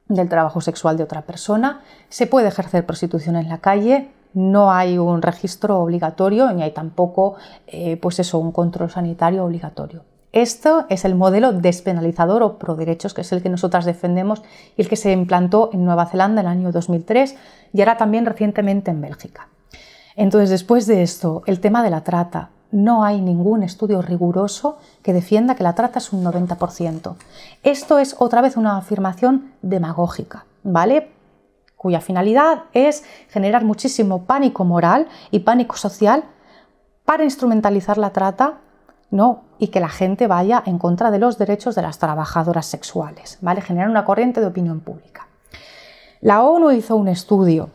del trabajo sexual de otra persona. Se puede ejercer prostitución en la calle, no hay un registro obligatorio ni hay tampoco un control sanitario obligatorio. Esto es el modelo despenalizador o pro derechos, que es el que nosotras defendemos y el que se implantó en Nueva Zelanda en el año 2003 y ahora también recientemente en Bélgica. Entonces, después de esto, el tema de la trata. No hay ningún estudio riguroso que defienda que la trata es un 90%. Esto es otra vez una afirmación demagógica, ¿vale? Cuya finalidad es generar muchísimo pánico moral y pánico social para instrumentalizar la trata, ¿no? Y que la gente vaya en contra de los derechos de las trabajadoras sexuales, ¿vale? Generar una corriente de opinión pública. La ONU hizo un estudio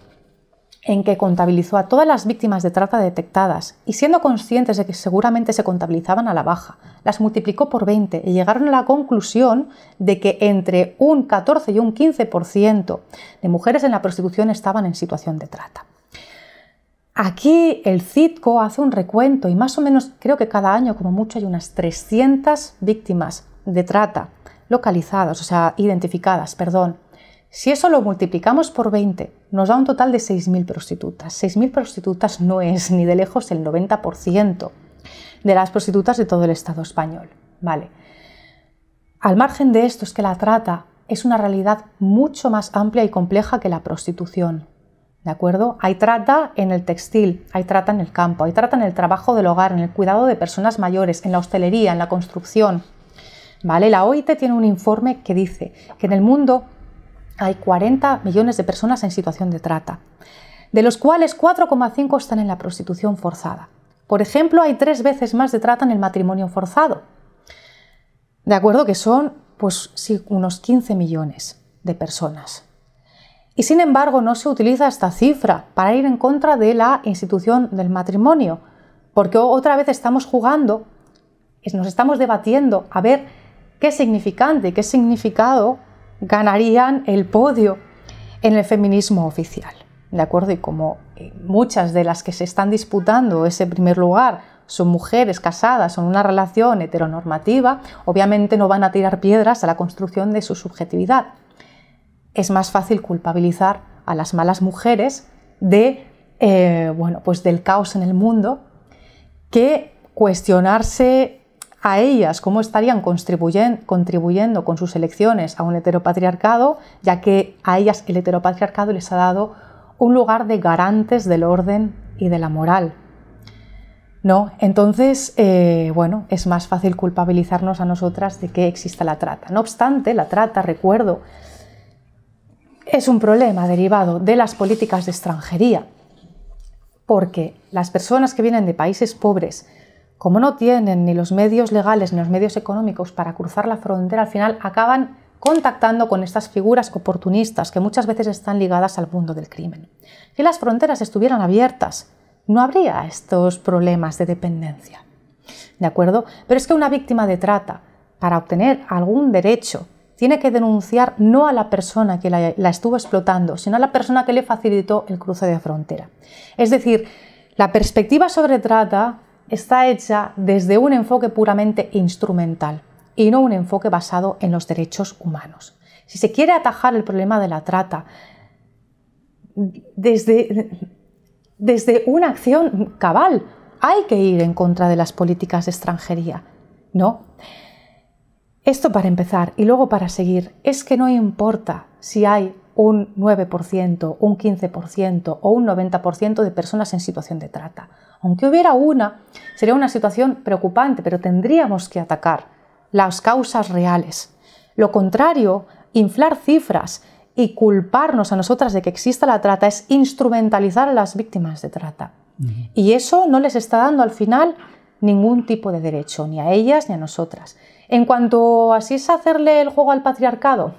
en que contabilizó a todas las víctimas de trata detectadas y siendo conscientes de que seguramente se contabilizaban a la baja, las multiplicó por 20 y llegaron a la conclusión de que entre un 14 y un 15% de mujeres en la prostitución estaban en situación de trata. Aquí el CIDCO hace un recuento y más o menos creo que cada año como mucho hay unas 300 víctimas de trata localizadas, o sea, identificadas, perdón. Si eso lo multiplicamos por 20, nos da un total de 6.000 prostitutas. 6.000 prostitutas no es ni de lejos el 90% de las prostitutas de todo el Estado español. Vale. Al margen de esto es que la trata es una realidad mucho más amplia y compleja que la prostitución. ¿De acuerdo? Hay trata en el textil, hay trata en el campo, hay trata en el trabajo del hogar, en el cuidado de personas mayores, en la hostelería, en la construcción. ¿Vale? La OIT tiene un informe que dice que en el mundo hay 40 millones de personas en situación de trata, de los cuales 4,5 están en la prostitución forzada. Por ejemplo, hay 3 veces más de trata en el matrimonio forzado. ¿De acuerdo? Que son, pues sí, unos 15 millones de personas. Y sin embargo, no se utiliza esta cifra para ir en contra de la institución del matrimonio, porque otra vez estamos jugando, nos estamos debatiendo a ver qué significante, qué significado ganarían el podio en el feminismo oficial, ¿de acuerdo? Y como muchas de las que se están disputando ese primer lugar son mujeres casadas, son una relación heteronormativa, obviamente no van a tirar piedras a la construcción de su subjetividad. Es más fácil culpabilizar a las malas mujeres del caos en el mundo que cuestionarse a ellas cómo estarían contribuyendo con sus elecciones a un heteropatriarcado, ya que a ellas el heteropatriarcado les ha dado un lugar de garantes del orden y de la moral. ¿No? Entonces, es más fácil culpabilizarnos a nosotras de que exista la trata. No obstante, la trata, recuerdo, es un problema derivado de las políticas de extranjería, porque las personas que vienen de países pobres, como no tienen ni los medios legales ni los medios económicos para cruzar la frontera, al final acaban contactando con estas figuras oportunistas que muchas veces están ligadas al mundo del crimen. Si las fronteras estuvieran abiertas, no habría estos problemas de dependencia. ¿De acuerdo? Pero es que una víctima de trata, para obtener algún derecho, tiene que denunciar no a la persona que la estuvo explotando, sino a la persona que le facilitó el cruce de frontera. Es decir, la perspectiva sobre trata está hecha desde un enfoque puramente instrumental y no un enfoque basado en los derechos humanos. Si se quiere atajar el problema de la trata desde una acción cabal, hay que ir en contra de las políticas de extranjería, ¿no? Esto para empezar, y luego para seguir, es que no importa si hay un 9%, un 15% o un 90% de personas en situación de trata. Aunque hubiera una, sería una situación preocupante, pero tendríamos que atacar las causas reales. Lo contrario, inflar cifras y culparnos a nosotras de que exista la trata es instrumentalizar a las víctimas de trata. Y eso no les está dando al final ningún tipo de derecho, ni a ellas ni a nosotras. En cuanto a si es hacerle el juego al patriarcado,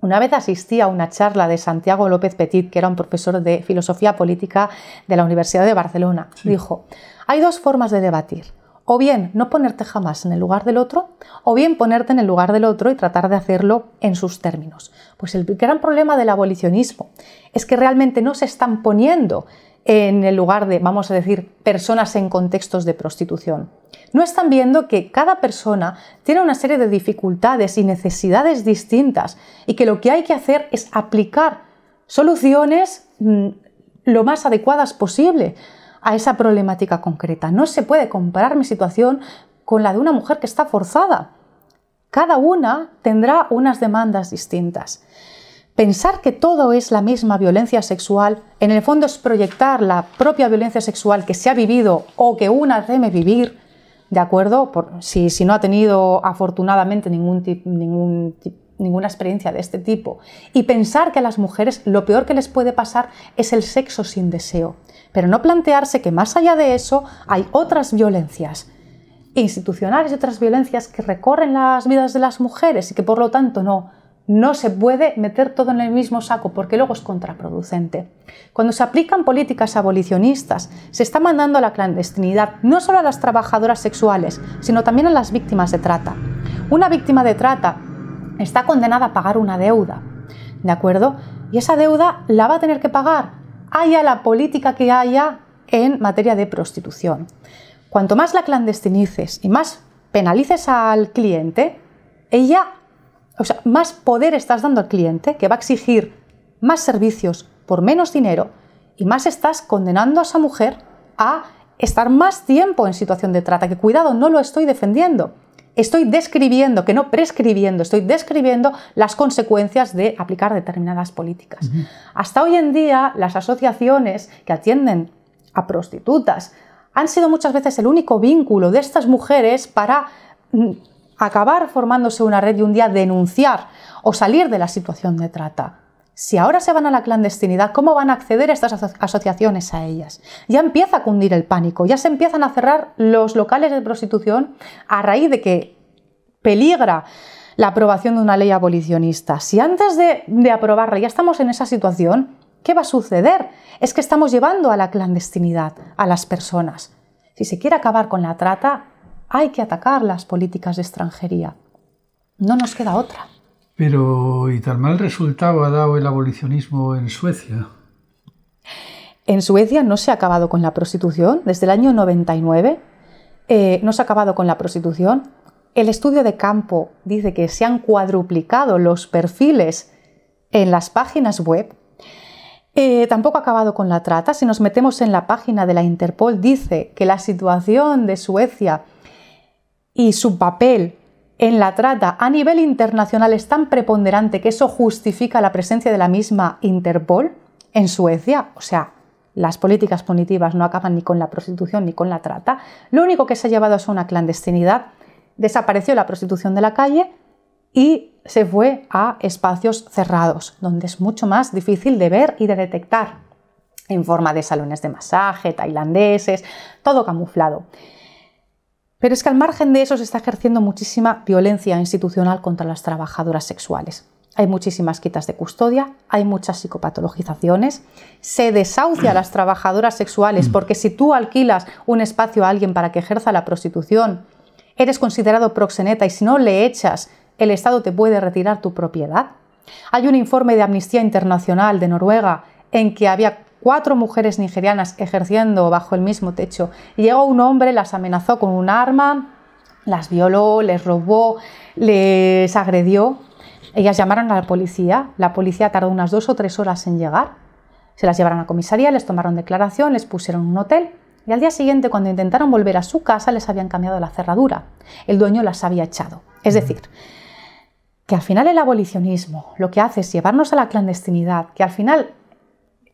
Una vez asistí a una charla de Santiago López Petit, que era un profesor de filosofía política de la Universidad de Barcelona. Sí. Dijo, hay dos formas de debatir. O bien no ponerte jamás en el lugar del otro, o bien ponerte en el lugar del otro y tratar de hacerlo en sus términos. Pues el gran problema del abolicionismo es que realmente no se están poniendo en el lugar de, vamos a decir, personas en contextos de prostitución. No están viendo que cada persona tiene una serie de dificultades y necesidades distintas y que lo que hay que hacer es aplicar soluciones lo más adecuadas posible a esa problemática concreta. No se puede comparar mi situación con la de una mujer que está forzada. Cada una tendrá unas demandas distintas. Pensar que todo es la misma violencia sexual, en el fondo es proyectar la propia violencia sexual que se ha vivido o que una teme vivir, ¿de acuerdo? Si no ha tenido afortunadamente ninguna experiencia de este tipo. Y pensar que a las mujeres lo peor que les puede pasar es el sexo sin deseo. Pero no plantearse que más allá de eso hay otras violencias institucionales y otras violencias que recorren las vidas de las mujeres y que por lo tanto no se puede meter todo en el mismo saco porque luego es contraproducente. Cuando se aplican políticas abolicionistas, se está mandando a la clandestinidad no solo a las trabajadoras sexuales, sino también a las víctimas de trata. Una víctima de trata está condenada a pagar una deuda, ¿de acuerdo? Y esa deuda la va a tener que pagar, haya la política que haya en materia de prostitución. Cuanto más la clandestinices y más penalices al cliente, más poder estás dando al cliente, que va a exigir más servicios por menos dinero, y más estás condenando a esa mujer a estar más tiempo en situación de trata. Que cuidado, no lo estoy defendiendo. Estoy describiendo, que no prescribiendo, estoy describiendo las consecuencias de aplicar determinadas políticas. Hasta hoy en día, las asociaciones que atienden a prostitutas han sido muchas veces el único vínculo de estas mujeres para acabar formándose una red y un día denunciar o salir de la situación de trata. Si ahora se van a la clandestinidad, ¿cómo van a acceder estas asociaciones a ellas? Ya empieza a cundir el pánico, ya se empiezan a cerrar los locales de prostitución a raíz de que peligra la aprobación de una ley abolicionista. Si antes de aprobarla ya estamos en esa situación, ¿qué va a suceder? Es que estamos llevando a la clandestinidad a las personas. Si se quiere acabar con la trata, hay que atacar las políticas de extranjería. No nos queda otra. Pero, ¿y tan mal resultado ha dado el abolicionismo en Suecia? En Suecia no se ha acabado con la prostitución. Desde el año 99 no se ha acabado con la prostitución. El estudio de campo dice que se han cuadruplicado los perfiles en las páginas web. Tampoco ha acabado con la trata. Si nos metemos en la página de la Interpol, dice que la situación de Suecia y su papel en la trata a nivel internacional es tan preponderante que eso justifica la presencia de la misma Interpol en Suecia. O sea, las políticas punitivas no acaban ni con la prostitución ni con la trata. Lo único que se ha llevado es una clandestinidad. Desapareció la prostitución de la calle y se fue a espacios cerrados, donde es mucho más difícil de ver y de detectar, en forma de salones de masaje, tailandeses, todo camuflado. Pero es que al margen de eso se está ejerciendo muchísima violencia institucional contra las trabajadoras sexuales. Hay muchísimas quitas de custodia, hay muchas psicopatologizaciones, se desahucia a las trabajadoras sexuales porque si tú alquilas un espacio a alguien para que ejerza la prostitución, eres considerado proxeneta y si no le echas, el Estado te puede retirar tu propiedad. Hay un informe de Amnistía Internacional de Noruega en que había 4 mujeres nigerianas ejerciendo bajo el mismo techo. Llegó un hombre, las amenazó con un arma, las violó, les robó, les agredió. Ellas llamaron a la policía tardó unas 2 o 3 horas en llegar. Se las llevaron a la comisaría, les tomaron declaración, les pusieron en un hotel y al día siguiente, cuando intentaron volver a su casa, les habían cambiado la cerradura. El dueño las había echado. Es decir, que al final el abolicionismo lo que hace es llevarnos a la clandestinidad, que al final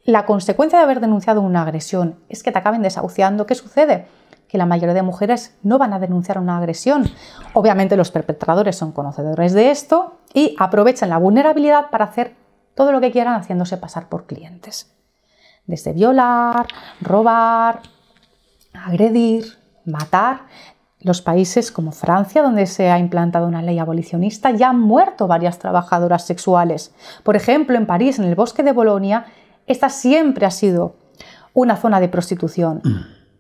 la consecuencia de haber denunciado una agresión es que te acaben desahuciando. ¿Qué sucede? Que la mayoría de mujeres no van a denunciar una agresión. Obviamente los perpetradores son conocedores de esto y aprovechan la vulnerabilidad para hacer todo lo que quieran haciéndose pasar por clientes. Desde violar, robar, agredir, matar. los países como Francia, donde se ha implantado una ley abolicionista, ya han muerto varias trabajadoras sexuales. Por ejemplo, en París, en el bosque de Bolonia, esta siempre ha sido una zona de prostitución.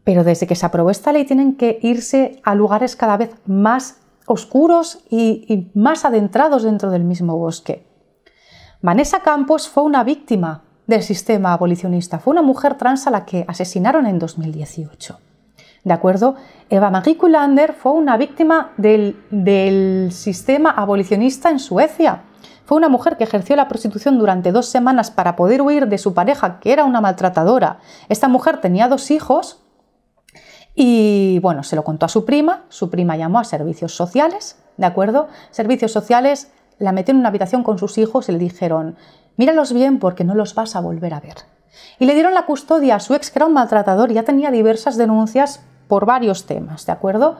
Pero desde que se aprobó esta ley tienen que irse a lugares cada vez más oscuros y más adentrados dentro del mismo bosque. Vanessa Campos fue una víctima del sistema abolicionista. Fue una mujer trans a la que asesinaron en 2018. ¿De acuerdo? Eva Marie Kullander fue una víctima del sistema abolicionista en Suecia. Fue una mujer que ejerció la prostitución durante 2 semanas para poder huir de su pareja, que era una maltratadora. Esta mujer tenía 2 hijos y, bueno, se lo contó a su prima llamó a servicios sociales, ¿de acuerdo? Servicios sociales la metió en una habitación con sus hijos y le dijeron: míralos bien porque no los vas a volver a ver. Y le dieron la custodia a su ex, que era un maltratador, y ya tenía diversas denuncias por varios temas, ¿de acuerdo?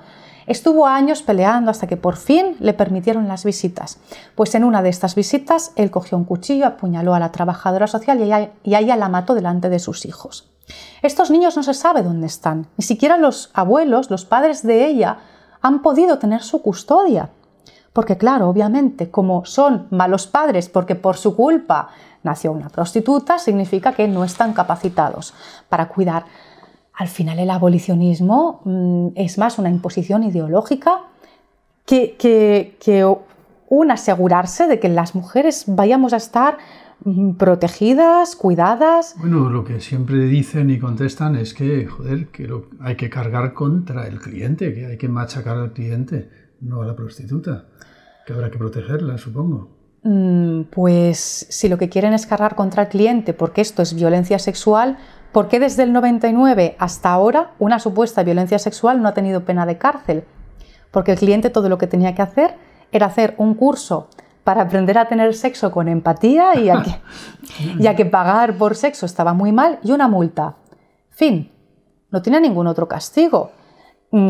Estuvo años peleando hasta que por fin le permitieron las visitas. Pues en una de estas visitas él cogió un cuchillo, apuñaló a la trabajadora social y a ella la mató delante de sus hijos. Estos niños no se sabe dónde están. Ni siquiera los abuelos, los padres de ella, han podido tener su custodia. Porque claro, obviamente, como son malos padres porque por su culpa nació una prostituta, significa que no están capacitados para cuidar. Al final el abolicionismo es más una imposición ideológica que un asegurarse de que las mujeres vayamos a estar protegidas, cuidadas. Bueno, lo que siempre dicen y contestan es que, joder, que hay que cargar contra el cliente, que hay que machacar al cliente, no a la prostituta, que habrá que protegerla, supongo. Pues si lo que quieren es cargar contra el cliente porque esto es violencia sexual, ¿por qué desde el 99 hasta ahora una supuesta violencia sexual no ha tenido pena de cárcel? Porque el cliente todo lo que tenía que hacer era hacer un curso para aprender a tener sexo con empatía y a que pagar por sexo estaba muy mal, y una multa. Fin, no tiene ningún otro castigo.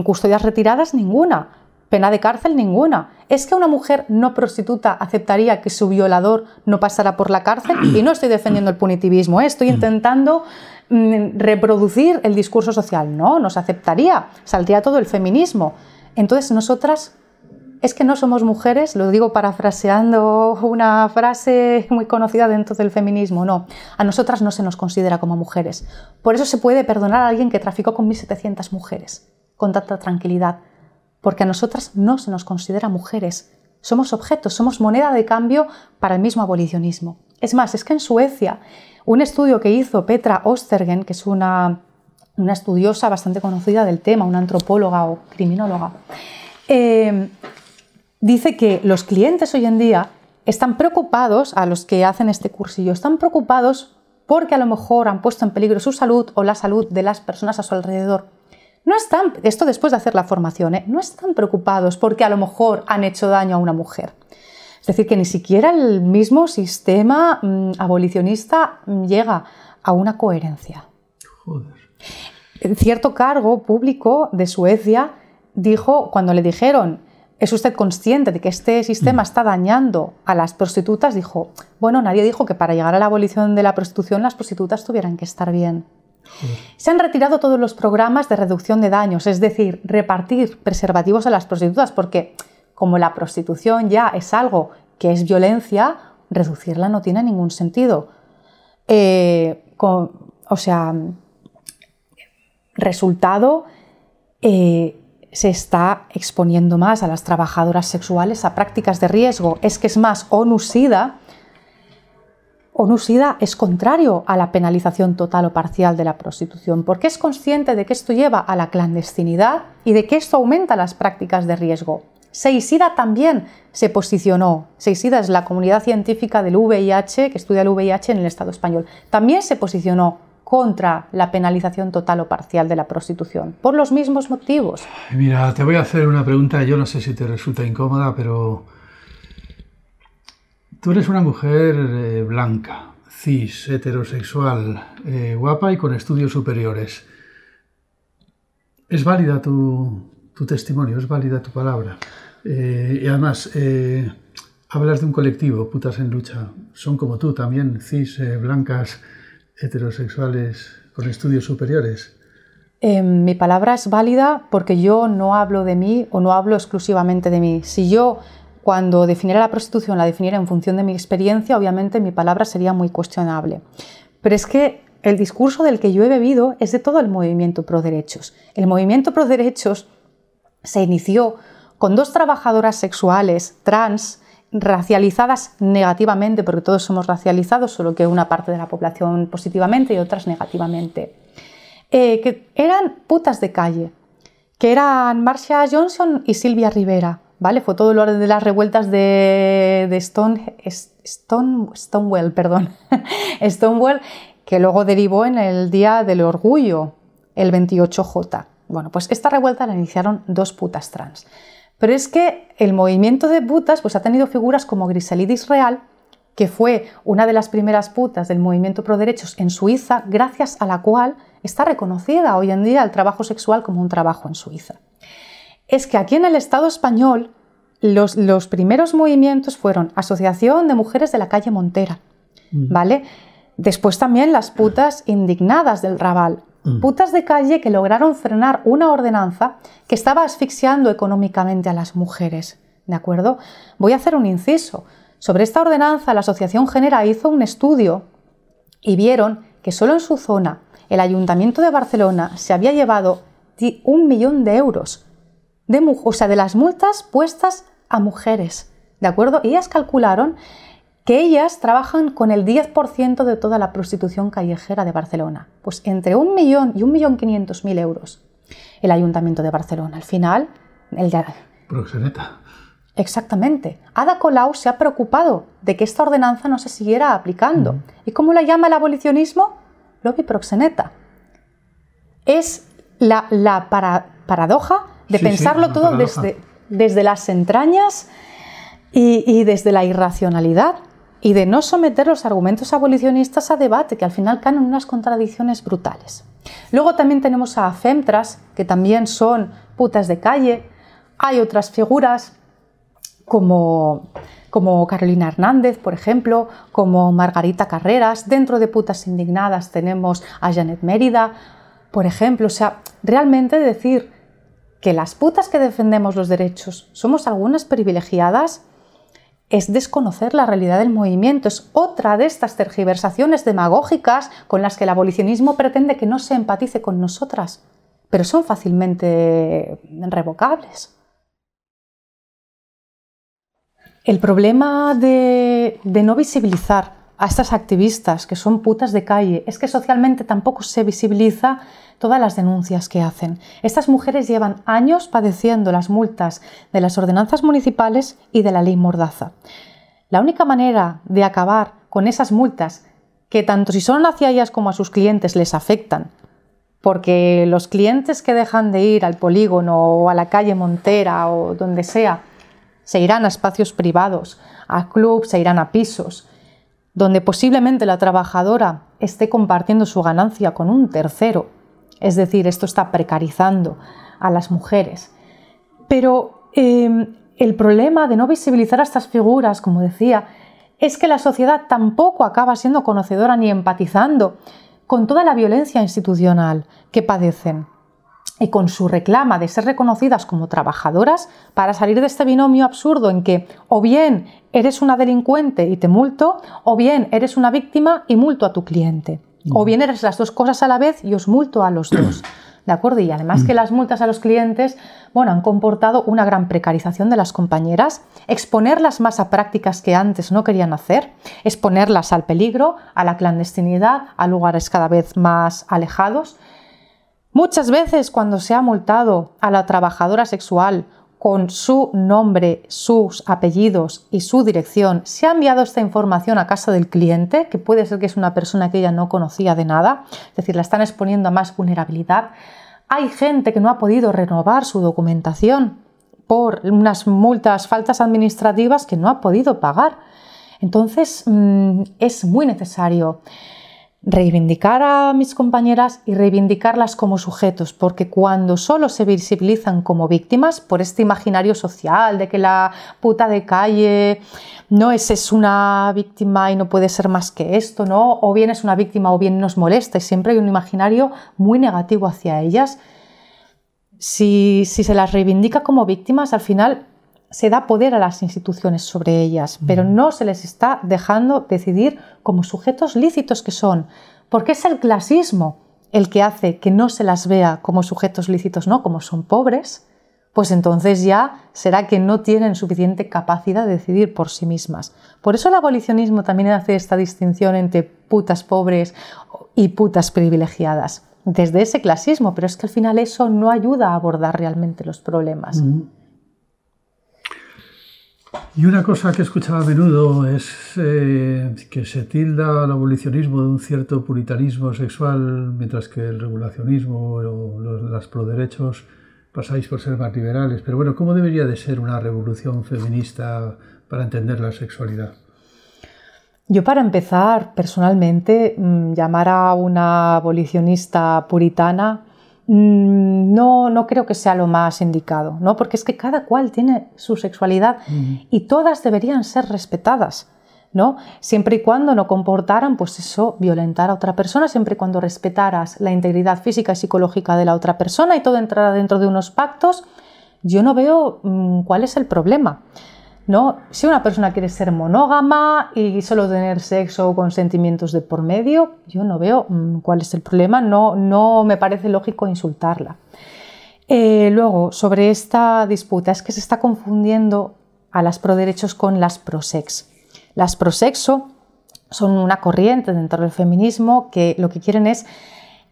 Custodias retiradas ninguna, pena de cárcel ninguna. ¿Es que una mujer no prostituta aceptaría que su violador no pasara por la cárcel? Y no estoy defendiendo el punitivismo, estoy intentando reproducir el discurso social. No se aceptaría, saldría todo el feminismo. Entonces nosotras, es que no somos mujeres, lo digo parafraseando una frase muy conocida dentro del feminismo, no, a nosotras no se nos considera como mujeres. Por eso se puede perdonar a alguien que traficó con 1.700 mujeres, con tanta tranquilidad, porque a nosotras no se nos considera mujeres, somos objetos, somos moneda de cambio para el mismo abolicionismo. Es más, es que en Suecia, un estudio que hizo Petra Östergren, que es una estudiosa bastante conocida del tema, una antropóloga o criminóloga, dice que los clientes hoy en día están preocupados, a los que hacen este cursillo, están preocupados porque a lo mejor han puesto en peligro su salud o la salud de las personas a su alrededor. No están, esto después de hacer la formación, no están preocupados porque a lo mejor han hecho daño a una mujer. Es decir, que ni siquiera el mismo sistema abolicionista llega a una coherencia. Joder. Cierto cargo público de Suecia dijo, cuando le dijeron: ¿es usted consciente de que este sistema está dañando a las prostitutas? Dijo: bueno, nadie dijo que para llegar a la abolición de la prostitución las prostitutas tuvieran que estar bien. Se han retirado todos los programas de reducción de daños, es decir, repartir preservativos a las prostitutas, porque como la prostitución ya es algo que es violencia, reducirla no tiene ningún sentido. Resultado, se está exponiendo más a las trabajadoras sexuales a prácticas de riesgo. Es que es más, ONU-SIDA es contrario a la penalización total o parcial de la prostitución, porque es consciente de que esto lleva a la clandestinidad y de que esto aumenta las prácticas de riesgo. SEISIDA también se posicionó. SEISIDA es la comunidad científica del VIH, que estudia el VIH en el Estado español. También se posicionó contra la penalización total o parcial de la prostitución, por los mismos motivos. Mira, te voy a hacer una pregunta, yo no sé si te resulta incómoda, pero tú eres una mujer blanca, cis, heterosexual, guapa y con estudios superiores. ¿Es válida tu testimonio? ¿Es válida tu palabra? Y además, hablas de un colectivo, Putas en Lucha. Son como tú también, cis, blancas, heterosexuales con estudios superiores. mi palabra es válida porque yo no hablo de mí o no hablo exclusivamente de mí. Si yo, cuando definiera la prostitución, la definiera en función de mi experiencia, obviamente mi palabra sería muy cuestionable. Pero es que el discurso del que yo he bebido es de todo el movimiento pro derechos. El movimiento pro derechos se inició con 2 trabajadoras sexuales trans racializadas negativamente, porque todos somos racializados, solo que una parte de la población positivamente y otras negativamente, que eran putas de calle, que eran Marcia Johnson y Silvia Rivera, ¿vale? Fue todo lo de las revueltas de Stonewall, Stonewall, que luego derivó en el Día del Orgullo, el 28J. Bueno, pues esta revuelta la iniciaron 2 putas trans. Pero es que el movimiento de putas pues, ha tenido figuras como Griselidis Real, que fue una de las primeras putas del movimiento pro derechos en Suiza, gracias a la cual está reconocida hoy en día el trabajo sexual como un trabajo en Suiza. Es que aquí en el Estado español los primeros movimientos fueron Asociación de Mujeres de la Calle Montera, ¿vale? Después también las putas indignadas del Raval, putas de calle que lograron frenar una ordenanza que estaba asfixiando económicamente a las mujeres, ¿de acuerdo? Voy a hacer un inciso. Sobre esta ordenanza, la Asociación Genera hizo un estudio y vieron que solo en su zona el Ayuntamiento de Barcelona se había llevado 1 millón de euros de las multas puestas a mujeres, ¿de acuerdo? Ellas calcularon que ellas trabajan con el 10% de toda la prostitución callejera de Barcelona. Pues entre 1 millón y 1.500.000 euros el Ayuntamiento de Barcelona. Al final, Proxeneta. Exactamente. Ada Colau se ha preocupado de que esta ordenanza no se siguiera aplicando. ¿Y cómo la llama el abolicionismo? Lobby proxeneta. Es la paradoja de pensarlo todo desde las entrañas y desde la irracionalidad y de no someter los argumentos abolicionistas a debate, que al final caen en unas contradicciones brutales. Luego también tenemos a femtras, que también son putas de calle. Hay otras figuras como Carolina Hernández, por ejemplo, como Margarita Carreras. Dentro de putas indignadas tenemos a Janet Mérida, por ejemplo. O sea, realmente decir que las putas que defendemos los derechos somos algunas privilegiadas es desconocer la realidad del movimiento. Es otra de estas tergiversaciones demagógicas con las que el abolicionismo pretende que no se empatice con nosotras, pero son fácilmente revocables. El problema de no visibilizar a estas activistas que son putas de calle es que socialmente tampoco se visibiliza todas las denuncias que hacen. Estas mujeres llevan años padeciendo las multas de las ordenanzas municipales y de la ley Mordaza. La única manera de acabar con esas multas, que tanto si son hacia ellas como a sus clientes les afectan, porque los clientes que dejan de ir al polígono o a la calle Montera o donde sea, se irán a espacios privados, a clubs, se irán a pisos, donde posiblemente la trabajadora esté compartiendo su ganancia con un tercero. Es decir, esto está precarizando a las mujeres. Pero el problema de no visibilizar a estas figuras, como decía, es que la sociedad tampoco acaba siendo conocedora ni empatizando con toda la violencia institucional que padecen y con su reclama de ser reconocidas como trabajadoras para salir de este binomio absurdo en que o bien eres una delincuente y te multo, o bien eres una víctima y multo a tu cliente. O bien eres las dos cosas a la vez y os multo a los dos. ¿De acuerdo? Y además que las multas a los clientes, bueno, han comportado una gran precarización de las compañeras, exponerlas más a prácticas que antes no querían hacer, exponerlas al peligro, a la clandestinidad, a lugares cada vez más alejados. Muchas veces cuando se ha multado a la trabajadora sexual con su nombre, sus apellidos y su dirección, se ha enviado esta información a casa del cliente, que puede ser que es una persona que ella no conocía de nada, es decir, la están exponiendo a más vulnerabilidad. Hay gente que no ha podido renovar su documentación por unas multas, faltas administrativas que no ha podido pagar. Entonces, es muy necesario reivindicar a mis compañeras y reivindicarlas como sujetos, porque cuando solo se visibilizan como víctimas por este imaginario social de que la puta de calle no es una víctima y no puede ser más que esto, ¿no? O bien es una víctima o bien nos molesta, y siempre hay un imaginario muy negativo hacia ellas. Si se las reivindica como víctimas, al final se da poder a las instituciones sobre ellas, pero no se les está dejando decidir como sujetos lícitos que son, porque es el clasismo el que hace que no se las vea como sujetos lícitos, ¿no? Como son pobres, pues entonces ya será que no tienen suficiente capacidad de decidir por sí mismas. Por eso el abolicionismo también hace esta distinción entre putas pobres y putas privilegiadas, desde ese clasismo, pero es que al final eso no ayuda a abordar realmente los problemas. Y una cosa que he escuchado a menudo es que se tilda al abolicionismo de un cierto puritanismo sexual, mientras que el regulacionismo o los proderechos pasáis por ser más liberales. Pero bueno, ¿cómo debería de ser una revolución feminista para entender la sexualidad? Yo, para empezar, personalmente, llamar a una abolicionista puritana no creo que sea lo más indicado, ¿no? Porque es que cada cual tiene su sexualidad y todas deberían ser respetadas, ¿no? Siempre y cuando no comportaran, pues eso, violentar a otra persona, siempre y cuando respetaras la integridad física y psicológica de la otra persona y todo entrara dentro de unos pactos, yo no veo cuál es el problema, ¿no? Si una persona quiere ser monógama y solo tener sexo con sentimientos de por medio, yo no veo cuál es el problema, no me parece lógico insultarla. Luego, sobre esta disputa, es que se está confundiendo a las proderechos con las prosex. Las prosexo son una corriente dentro del feminismo que lo que quieren es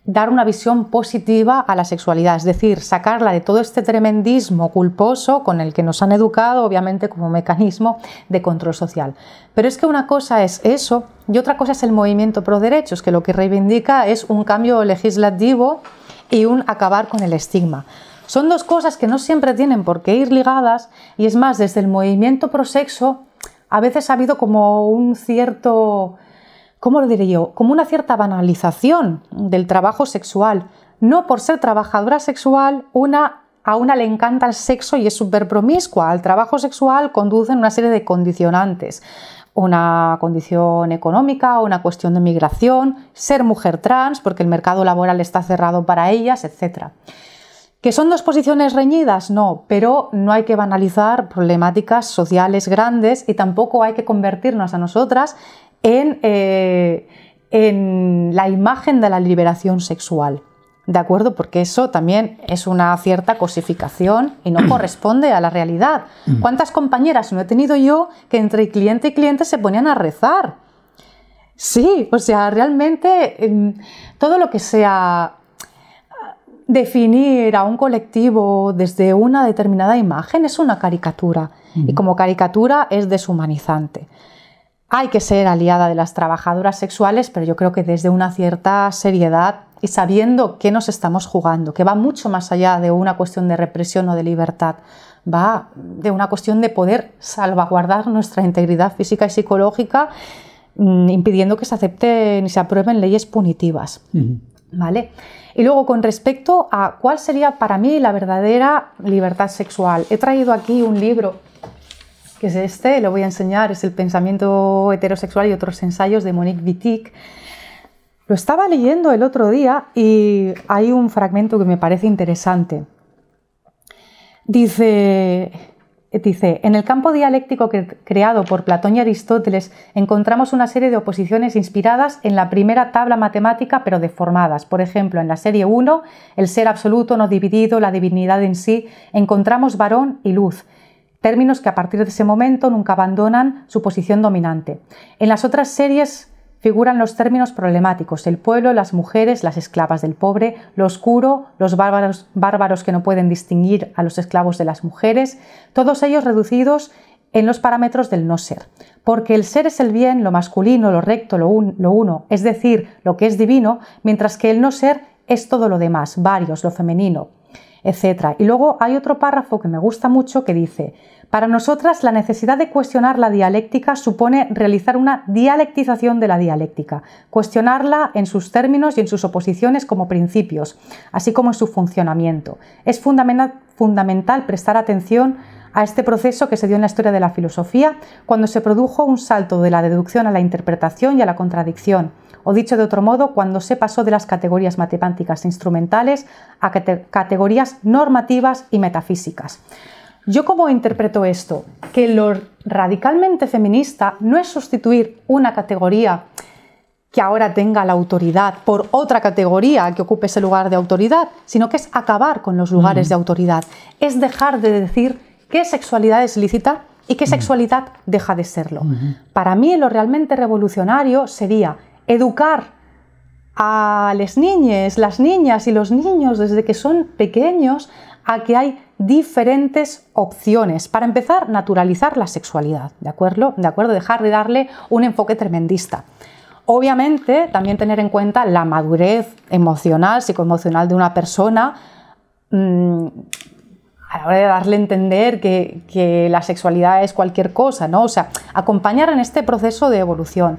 dar una visión positiva a la sexualidad, es decir, sacarla de todo este tremendismo culposo con el que nos han educado, obviamente como mecanismo de control social. Pero es que una cosa es eso y otra cosa es el movimiento pro derechos, que lo que reivindica es un cambio legislativo y un acabar con el estigma. Son dos cosas que no siempre tienen por qué ir ligadas, y es más, desde el movimiento pro sexo a veces ha habido como un cierto... ¿Cómo lo diré yo? Como una cierta banalización del trabajo sexual. No por ser trabajadora sexual, a una le encanta el sexo y es súper promiscua. Al trabajo sexual conducen una serie de condicionantes. Una condición económica, una cuestión de migración, ser mujer trans, porque el mercado laboral está cerrado para ellas, etc. ¿Que son dos posiciones reñidas? No, pero no hay que banalizar problemáticas sociales grandes y tampoco hay que convertirnos a nosotras en la imagen de la liberación sexual, ¿de acuerdo? Porque eso también es una cierta cosificación y no corresponde a la realidad. ¿Cuántas compañeras no he tenido yo que entre cliente y cliente se ponían a rezar? Sí, o sea, realmente todo lo que sea definir a un colectivo desde una determinada imagen es una caricatura, y como caricatura es deshumanizante. Hay que ser aliada de las trabajadoras sexuales, pero yo creo que desde una cierta seriedad y sabiendo qué nos estamos jugando, que va mucho más allá de una cuestión de represión o de libertad, va de una cuestión de poder salvaguardar nuestra integridad física y psicológica, impidiendo que se acepten y se aprueben leyes punitivas. ¿Vale? Y luego, con respecto a cuál sería para mí la verdadera libertad sexual, he traído aquí un libro que es este, lo voy a enseñar, es El pensamiento heterosexual y otros ensayos de Monique Wittig. Lo estaba leyendo el otro día y hay un fragmento que me parece interesante. Dice, en el campo dialéctico creado por Platón y Aristóteles encontramos una serie de oposiciones inspiradas en la primera tabla matemática pero deformadas. Por ejemplo, en la serie 1, el ser absoluto no dividido, la divinidad en sí, encontramos varón y luz, términos que a partir de ese momento nunca abandonan su posición dominante. En las otras series figuran los términos problemáticos: el pueblo, las mujeres, las esclavas del pobre, lo oscuro, los bárbaros que no pueden distinguir a los esclavos de las mujeres, todos ellos reducidos en los parámetros del no ser. Porque el ser es el bien, lo masculino, lo recto, lo uno, es decir, lo que es divino, mientras que el no ser es todo lo demás, varios, lo femenino. etc. Y luego hay otro párrafo que me gusta mucho que dice: para nosotras la necesidad de cuestionar la dialéctica supone realizar una dialectización de la dialéctica, cuestionarla en sus términos y en sus oposiciones como principios, así como en su funcionamiento. Es fundamental prestar atención a este proceso que se dio en la historia de la filosofía, cuando se produjo un salto de la deducción a la interpretación y a la contradicción, o dicho de otro modo, cuando se pasó de las categorías matemáticas instrumentales a categorías normativas y metafísicas. ¿Yo cómo interpreto esto? Que lo radicalmente feminista no es sustituir una categoría que ahora tenga la autoridad por otra categoría que ocupe ese lugar de autoridad, sino que es acabar con los lugares de autoridad, es dejar de decir qué sexualidad es lícita y qué sexualidad deja de serlo. Para mí lo realmente revolucionario sería educar a las niñas y los niños desde que son pequeños a que hay diferentes opciones. Para empezar, naturalizar la sexualidad, ¿de acuerdo? Dejar de darle un enfoque tremendista. Obviamente, también tener en cuenta la madurez emocional, psicoemocional de una persona a la hora de darle a entender que la sexualidad es cualquier cosa, ¿no? O sea, acompañar en este proceso de evolución,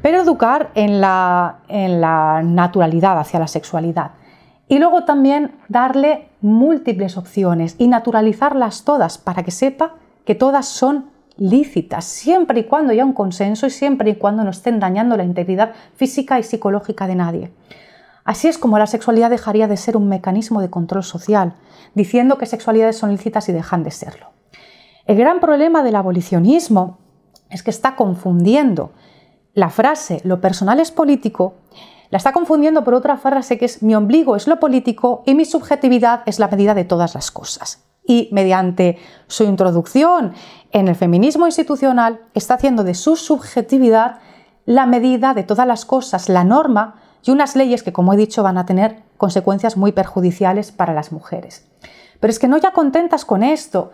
pero educar en la naturalidad hacia la sexualidad. Y luego también darle múltiples opciones y naturalizarlas todas para que sepa que todas son lícitas, siempre y cuando haya un consenso y siempre y cuando no estén dañando la integridad física y psicológica de nadie. Así es como la sexualidad dejaría de ser un mecanismo de control social, diciendo que sexualidades son lícitas y dejan de serlo. El gran problema del abolicionismo es que está confundiendo la frase «lo personal es político», la está confundiendo por otra frase que es «mi ombligo es lo político y mi subjetividad es la medida de todas las cosas». Y mediante su introducción en el feminismo institucional está haciendo de su subjetividad la medida de todas las cosas, la norma y unas leyes que, como he dicho, van a tener consecuencias muy perjudiciales para las mujeres. Pero es que no ya contentas con esto,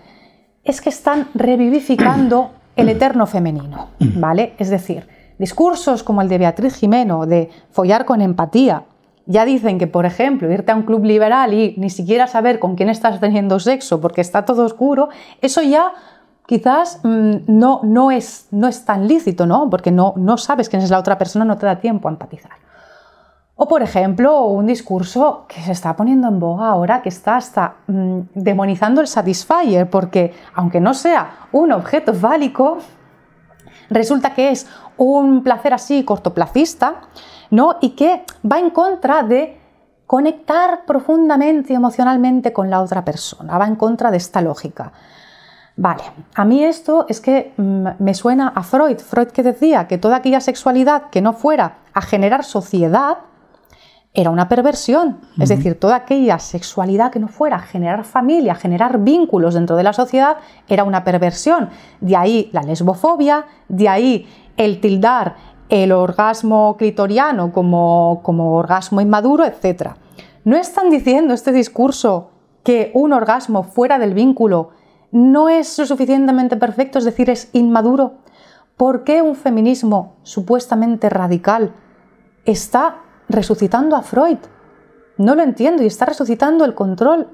es que están revivificando el eterno femenino, ¿vale? Es decir, discursos como el de Beatriz Gimeno, de follar con empatía, ya dicen que, por ejemplo, irte a un club liberal y ni siquiera saber con quién estás teniendo sexo porque está todo oscuro, eso ya quizás no es tan lícito, ¿no? Porque no sabes quién es la otra persona, no te da tiempo a empatizar. O, por ejemplo, un discurso que se está poniendo en boga ahora, que está hasta demonizando el Satisfyer, porque aunque no sea un objeto fálico, resulta que es un placer así cortoplacista, ¿no? Y que va en contra de conectar profundamente emocionalmente con la otra persona, va en contra de esta lógica. Vale, a mí esto es que me suena a Freud que decía que toda aquella sexualidad que no fuera a generar sociedad era una perversión, es decir, toda aquella sexualidad que no fuera a generar familia, a generar vínculos dentro de la sociedad, era una perversión. De ahí la lesbofobia, de ahí el tildar el orgasmo clitoriano como orgasmo inmaduro, etc. ¿No están diciendo este discurso que un orgasmo fuera del vínculo no es lo suficientemente perfecto, es decir, es inmaduro? ¿Por qué un feminismo supuestamente radical está resucitando a Freud? No lo entiendo, y está resucitando el control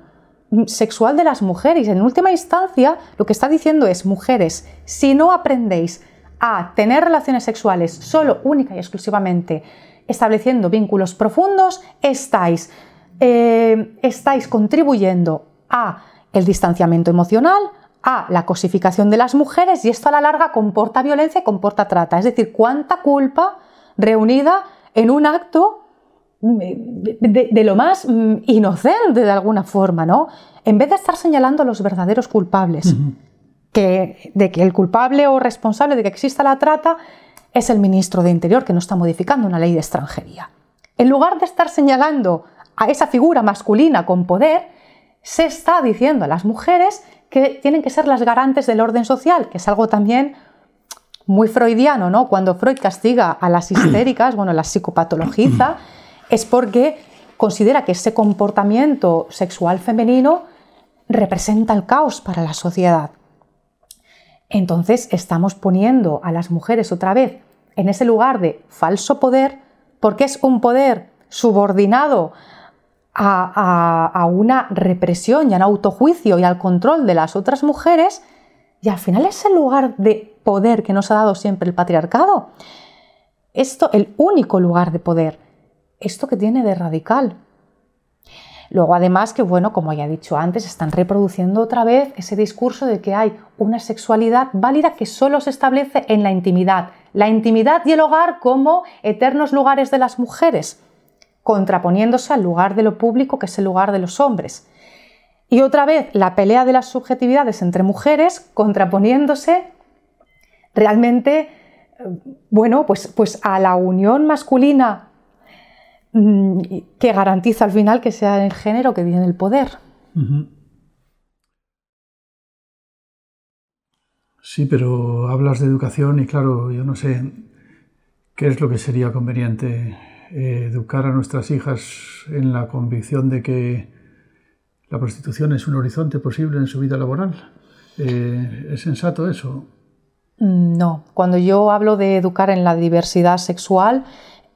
sexual de las mujeres. En última instancia, lo que está diciendo es: mujeres, si no aprendéis a tener relaciones sexuales solo, única y exclusivamente estableciendo vínculos profundos, estáis contribuyendo a el distanciamiento emocional, a la cosificación de las mujeres, y esto a la larga comporta violencia y comporta trata. Es decir, cuánta culpa reunida en un acto de lo más inocente de alguna forma, ¿no? En vez de estar señalando a los verdaderos culpables, de que el culpable o responsable de que exista la trata es el ministro de Interior, que no está modificando una ley de extranjería. En lugar de estar señalando a esa figura masculina con poder, se está diciendo a las mujeres que tienen que ser las garantes del orden social, que es algo también muy freudiano, ¿no? Cuando Freud castiga a las histéricas, bueno, las psicopatologiza, es porque considera que ese comportamiento sexual femenino representa el caos para la sociedad. Entonces estamos poniendo a las mujeres otra vez en ese lugar de falso poder, porque es un poder subordinado a una represión y a un autojuicio y al control de las otras mujeres, y al final es el lugar de poder que nos ha dado siempre el patriarcado. Esto, el único lugar de poder. Esto que tiene de radical. Luego, además, que bueno, como ya he dicho antes, están reproduciendo otra vez ese discurso de que hay una sexualidad válida que solo se establece en la intimidad y el hogar como eternos lugares de las mujeres, contraponiéndose al lugar de lo público, que es el lugar de los hombres. Y otra vez la pelea de las subjetividades entre mujeres, contraponiéndose realmente, bueno, pues a la unión masculina que garantiza al final que sea el género que tiene el poder. Sí, pero hablas de educación y claro, yo no sé qué es lo que sería conveniente. Educar a nuestras hijas en la convicción de que la prostitución es un horizonte posible en su vida laboral. ¿Es sensato eso? No, cuando yo hablo de educar en la diversidad sexual,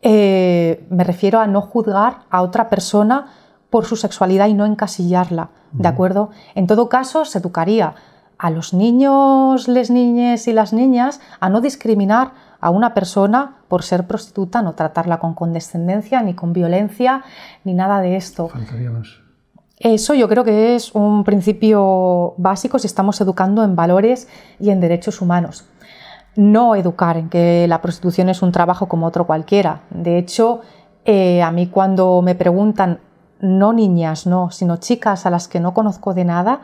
me refiero a no juzgar a otra persona por su sexualidad y no encasillarla, ¿de acuerdo? En todo caso, se educaría a los niños, les niñes y las niñas a no discriminar a una persona por ser prostituta, no tratarla con condescendencia, ni con violencia, ni nada de esto. Faltaría más. Eso yo creo que es un principio básico si estamos educando en valores y en derechos humanos. No educar en que la prostitución es un trabajo como otro cualquiera. De hecho, a mí cuando me preguntan, no niñas, no, sino chicas a las que no conozco de nada,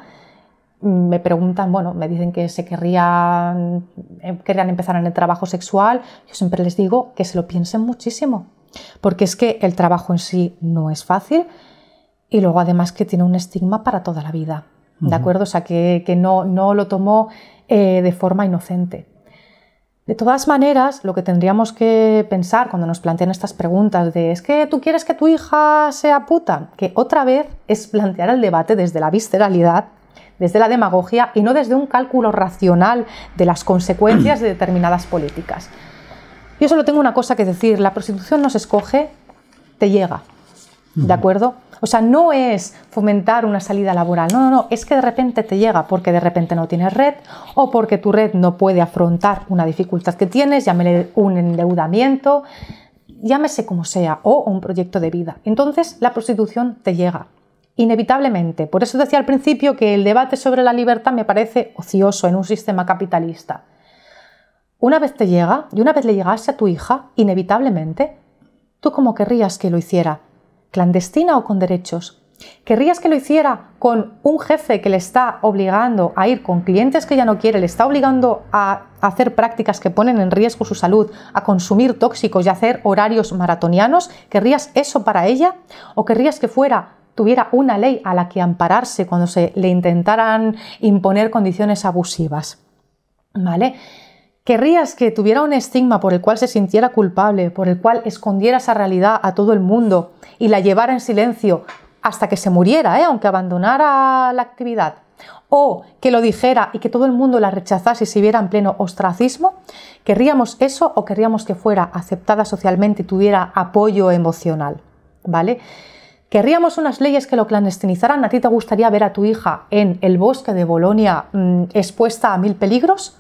me preguntan, bueno, me dicen que se querrían empezar en el trabajo sexual. Yo siempre les digo que se lo piensen muchísimo, porque es que el trabajo en sí no es fácil y luego además que tiene un estigma para toda la vida, ¿de acuerdo? O sea, que no lo tomo de forma inocente. De todas maneras, lo que tendríamos que pensar cuando nos plantean estas preguntas de ¿es que tú quieres que tu hija sea puta? Que otra vez es plantear el debate desde la visceralidad, desde la demagogia y no desde un cálculo racional de las consecuencias de determinadas políticas. Yo solo tengo una cosa que decir, la prostitución no se escoge, te llega, ¿de acuerdo? O sea, no es fomentar una salida laboral, no, es que de repente te llega porque de repente no tienes red o porque tu red no puede afrontar una dificultad que tienes, llámele un endeudamiento, llámese como sea, o un proyecto de vida. Entonces, la prostitución te llega. Inevitablemente. Por eso decía al principio que el debate sobre la libertad me parece ocioso en un sistema capitalista. Una vez te llega, y una vez le llegase a tu hija, inevitablemente, ¿tú cómo querrías que lo hiciera? ¿Clandestina o con derechos? ¿Querrías que lo hiciera con un jefe que le está obligando a ir con clientes que ya no quiere, le está obligando a hacer prácticas que ponen en riesgo su salud, a consumir tóxicos y a hacer horarios maratonianos? ¿Querrías eso para ella? ¿O querrías que tuviera una ley a la que ampararse cuando se le intentaran imponer condiciones abusivas? ¿Vale? ¿Querrías que tuviera un estigma por el cual se sintiera culpable, por el cual escondiera esa realidad a todo el mundo y la llevara en silencio hasta que se muriera, aunque abandonara la actividad? ¿O que lo dijera y que todo el mundo la rechazase y se viera en pleno ostracismo? ¿Querríamos eso o querríamos que fuera aceptada socialmente y tuviera apoyo emocional? ¿Vale? ¿Querríamos unas leyes que lo clandestinizaran? ¿A ti te gustaría ver a tu hija en el bosque de Bolonia expuesta a 1000 peligros?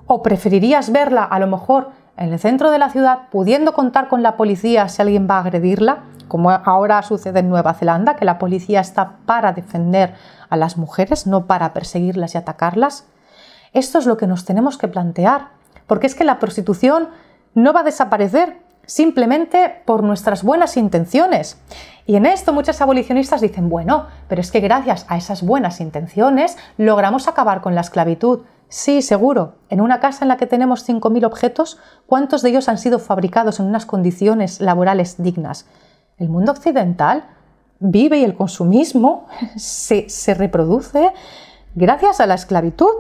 ¿O preferirías verla a lo mejor en el centro de la ciudad pudiendo contar con la policía si alguien va a agredirla? Como ahora sucede en Nueva Zelanda, que la policía está para defender a las mujeres, no para perseguirlas y atacarlas. Esto es lo que nos tenemos que plantear, porque es que la prostitución no va a desaparecer simplemente por nuestras buenas intenciones. Y en esto muchos abolicionistas dicen, bueno, pero es que gracias a esas buenas intenciones logramos acabar con la esclavitud. Sí, seguro. En una casa en la que tenemos 5000 objetos, ¿cuántos de ellos han sido fabricados en unas condiciones laborales dignas? El mundo occidental vive y el consumismo se reproduce gracias a la esclavitud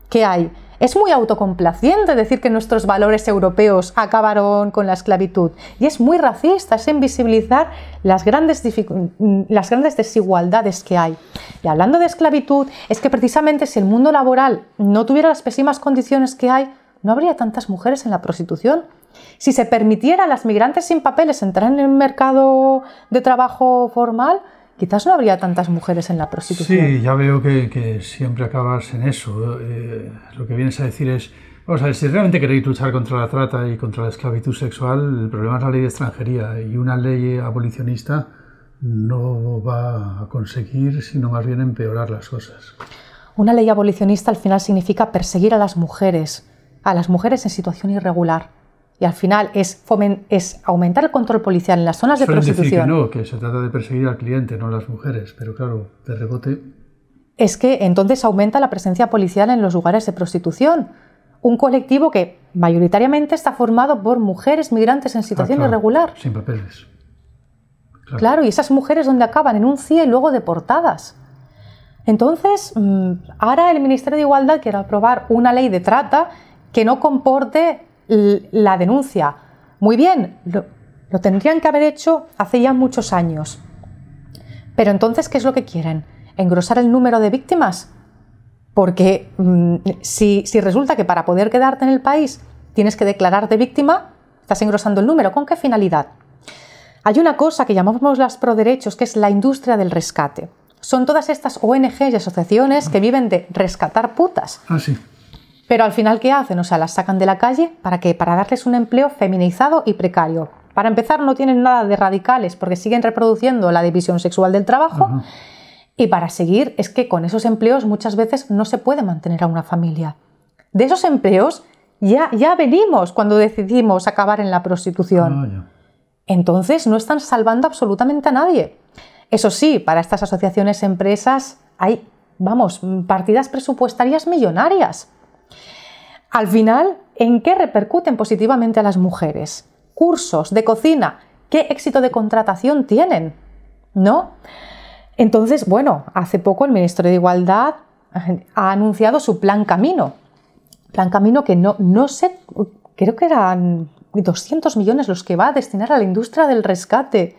que hay. Es muy autocomplaciente decir que nuestros valores europeos acabaron con la esclavitud y es muy racista, es invisibilizar las grandes desigualdades que hay. Y hablando de esclavitud, es que precisamente si el mundo laboral no tuviera las pésimas condiciones que hay, no habría tantas mujeres en la prostitución. Si se permitiera a las migrantes sin papeles entrar en el mercado de trabajo formal, quizás no habría tantas mujeres en la prostitución. Sí, ya veo que siempre acabas en eso. Lo que vienes a decir es, vamos a ver, si realmente queréis luchar contra la trata y contra la esclavitud sexual, el problema es la ley de extranjería, y una ley abolicionista no va a conseguir, sino más bien empeorar las cosas. Una ley abolicionista al final significa perseguir a las mujeres en situación irregular. Y al final es aumentar el control policial en las zonas de prostitución. Decir que no, que se trata de perseguir al cliente, no a las mujeres, pero claro, de rebote. Es que entonces aumenta la presencia policial en los lugares de prostitución. Un colectivo que mayoritariamente está formado por mujeres migrantes en situación irregular. Sin papeles. Claro, y esas mujeres donde acaban en un CIE y luego deportadas. Entonces, ahora el Ministerio de Igualdad quiere aprobar una ley de trata que no comporte la denuncia. Muy bien, lo tendrían que haber hecho hace ya muchos años. Pero entonces, ¿qué es lo que quieren? ¿Engrosar el número de víctimas? Porque si resulta que para poder quedarte en el país tienes que declararte víctima, estás engrosando el número. ¿Con qué finalidad? Hay una cosa que llamamos las proderechos, que es la industria del rescate. Son todas estas ONGs y asociaciones que viven de rescatar putas. Ah, sí. Pero al final, ¿qué hacen? O sea, las sacan de la calle, ¿para qué? Para darles un empleo feminizado y precario. Para empezar, no tienen nada de radicales porque siguen reproduciendo la división sexual del trabajo. Uh-huh. Y para seguir, es que con esos empleos muchas veces no se puede mantener a una familia. De esos empleos ya venimos cuando decidimos acabar en la prostitución. Entonces no están salvando absolutamente a nadie. Eso sí, para estas asociaciones empresas hay, partidas presupuestarias millonarias. Al final, ¿en qué repercuten positivamente a las mujeres? Cursos de cocina, ¿qué éxito de contratación tienen? ¿No? Entonces, hace poco el Ministerio de Igualdad ha anunciado su Plan Camino. Plan Camino que no sé, creo que eran 200 millones los que va a destinar a la industria del rescate.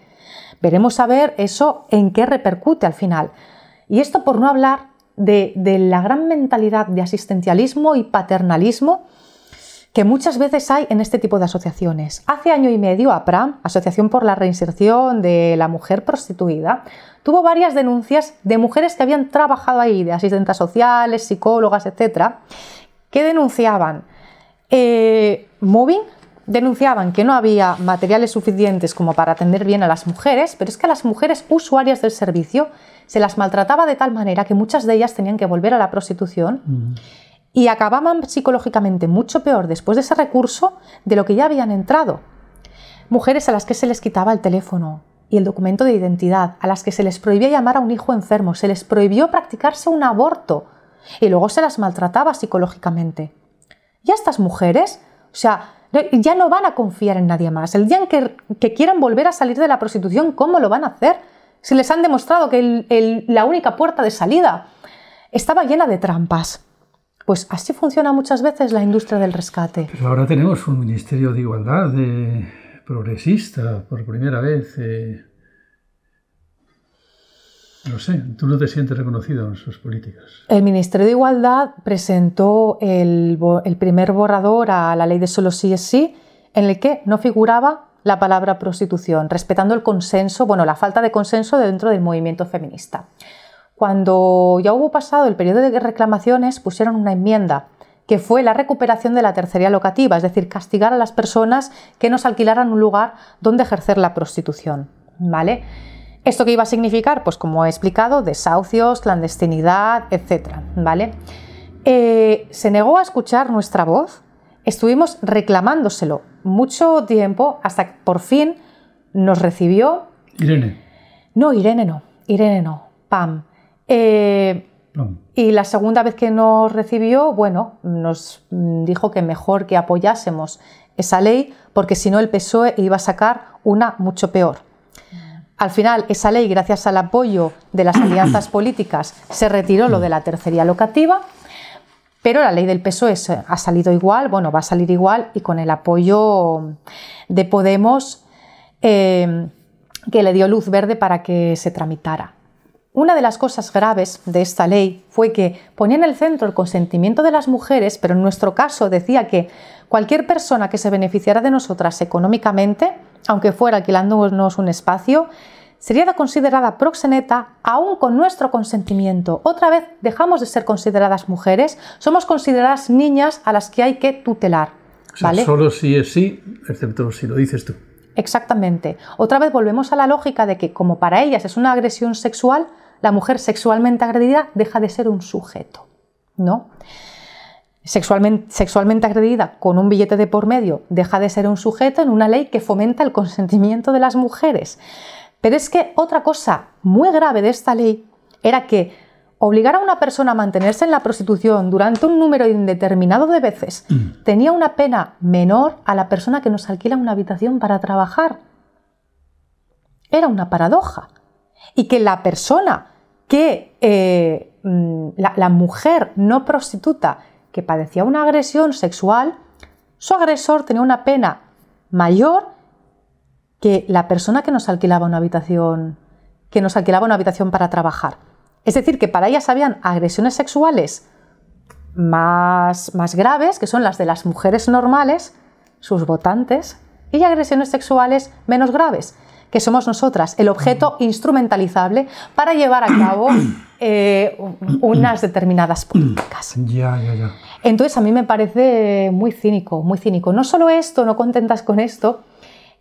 Veremos a ver eso en qué repercute al final. Y esto por no hablar de la gran mentalidad de asistencialismo y paternalismo que muchas veces hay en este tipo de asociaciones. Hace año y medio, APRA, Asociación por la Reinserción de la Mujer Prostituida, tuvo varias denuncias de mujeres que habían trabajado ahí, de asistentes sociales, psicólogas, etcétera, que denunciaban mobbing, denunciaban que no había materiales suficientes como para atender bien a las mujeres, pero es que a las mujeres usuarias del servicio se las maltrataba de tal manera que muchas de ellas tenían que volver a la prostitución y acababan psicológicamente mucho peor después de ese recurso de lo que ya habían entrado. Mujeres a las que se les quitaba el teléfono y el documento de identidad, a las que se les prohibía llamar a un hijo enfermo, se les prohibió practicarse un aborto y luego se las maltrataba psicológicamente. Y a estas mujeres, ya no van a confiar en nadie más. El día en que quieran volver a salir de la prostitución, ¿cómo lo van a hacer? Si les han demostrado que la única puerta de salida estaba llena de trampas. Pues así funciona muchas veces la industria del rescate. Pero ahora tenemos un Ministerio de Igualdad progresista por primera vez. No sé, ¿tú no te sientes reconocido en sus políticas? El Ministerio de Igualdad presentó el primer borrador a la ley de solo sí es sí, en el que no figuraba la palabra prostitución, respetando el consenso, la falta de consenso dentro del movimiento feminista. Cuando ya hubo pasado el periodo de reclamaciones, pusieron una enmienda que fue la recuperación de la tercería locativa, es decir, castigar a las personas que nos alquilaran un lugar donde ejercer la prostitución, ¿vale? ¿Esto qué iba a significar? Pues como he explicado, desahucios, clandestinidad, etc., ¿vale? Se negó a escuchar nuestra voz, estuvimos reclamándoselo mucho tiempo hasta que por fin nos recibió... Irene. No, Irene no, Pam. Y la segunda vez que nos recibió, nos dijo que mejor que apoyásemos esa ley porque si no el PSOE iba a sacar una mucho peor. Al final, esa ley, gracias al apoyo de las alianzas políticas, se retiró lo de la tercería locativa, pero la ley del PSOE ha salido igual, va a salir igual y con el apoyo de Podemos que le dio luz verde para que se tramitara. Una de las cosas graves de esta ley fue que ponía en el centro el consentimiento de las mujeres, pero en nuestro caso decía que cualquier persona que se beneficiara de nosotras económicamente, aunque fuera alquilándonos un espacio, sería considerada proxeneta aún con nuestro consentimiento. Otra vez dejamos de ser consideradas mujeres, somos consideradas niñas a las que hay que tutelar. O sea, ¿vale? Solo si es sí, excepto si lo dices tú. Exactamente. Otra vez volvemos a la lógica de que como para ellas es una agresión sexual, la mujer sexualmente agredida deja de ser un sujeto, ¿no? Sexualmente agredida con un billete de por medio deja de ser un sujeto en una ley que fomenta el consentimiento de las mujeres. Pero es que otra cosa muy grave de esta ley era que obligar a una persona a mantenerse en la prostitución durante un número indeterminado de veces tenía una pena menor a la persona que nos alquila una habitación para trabajar. Era una paradoja. Y que la persona que, la mujer no prostituta que padecía una agresión sexual, su agresor tenía una pena mayor que la persona que nos alquilaba una habitación, para trabajar. Es decir, que para ellas habían agresiones sexuales más graves, que son las de las mujeres normales, sus votantes, y agresiones sexuales menos graves, que somos nosotras, el objeto instrumentalizable para llevar a cabo unas determinadas políticas. Ya. Entonces a mí me parece muy cínico, muy cínico. No solo esto, no contentas con esto,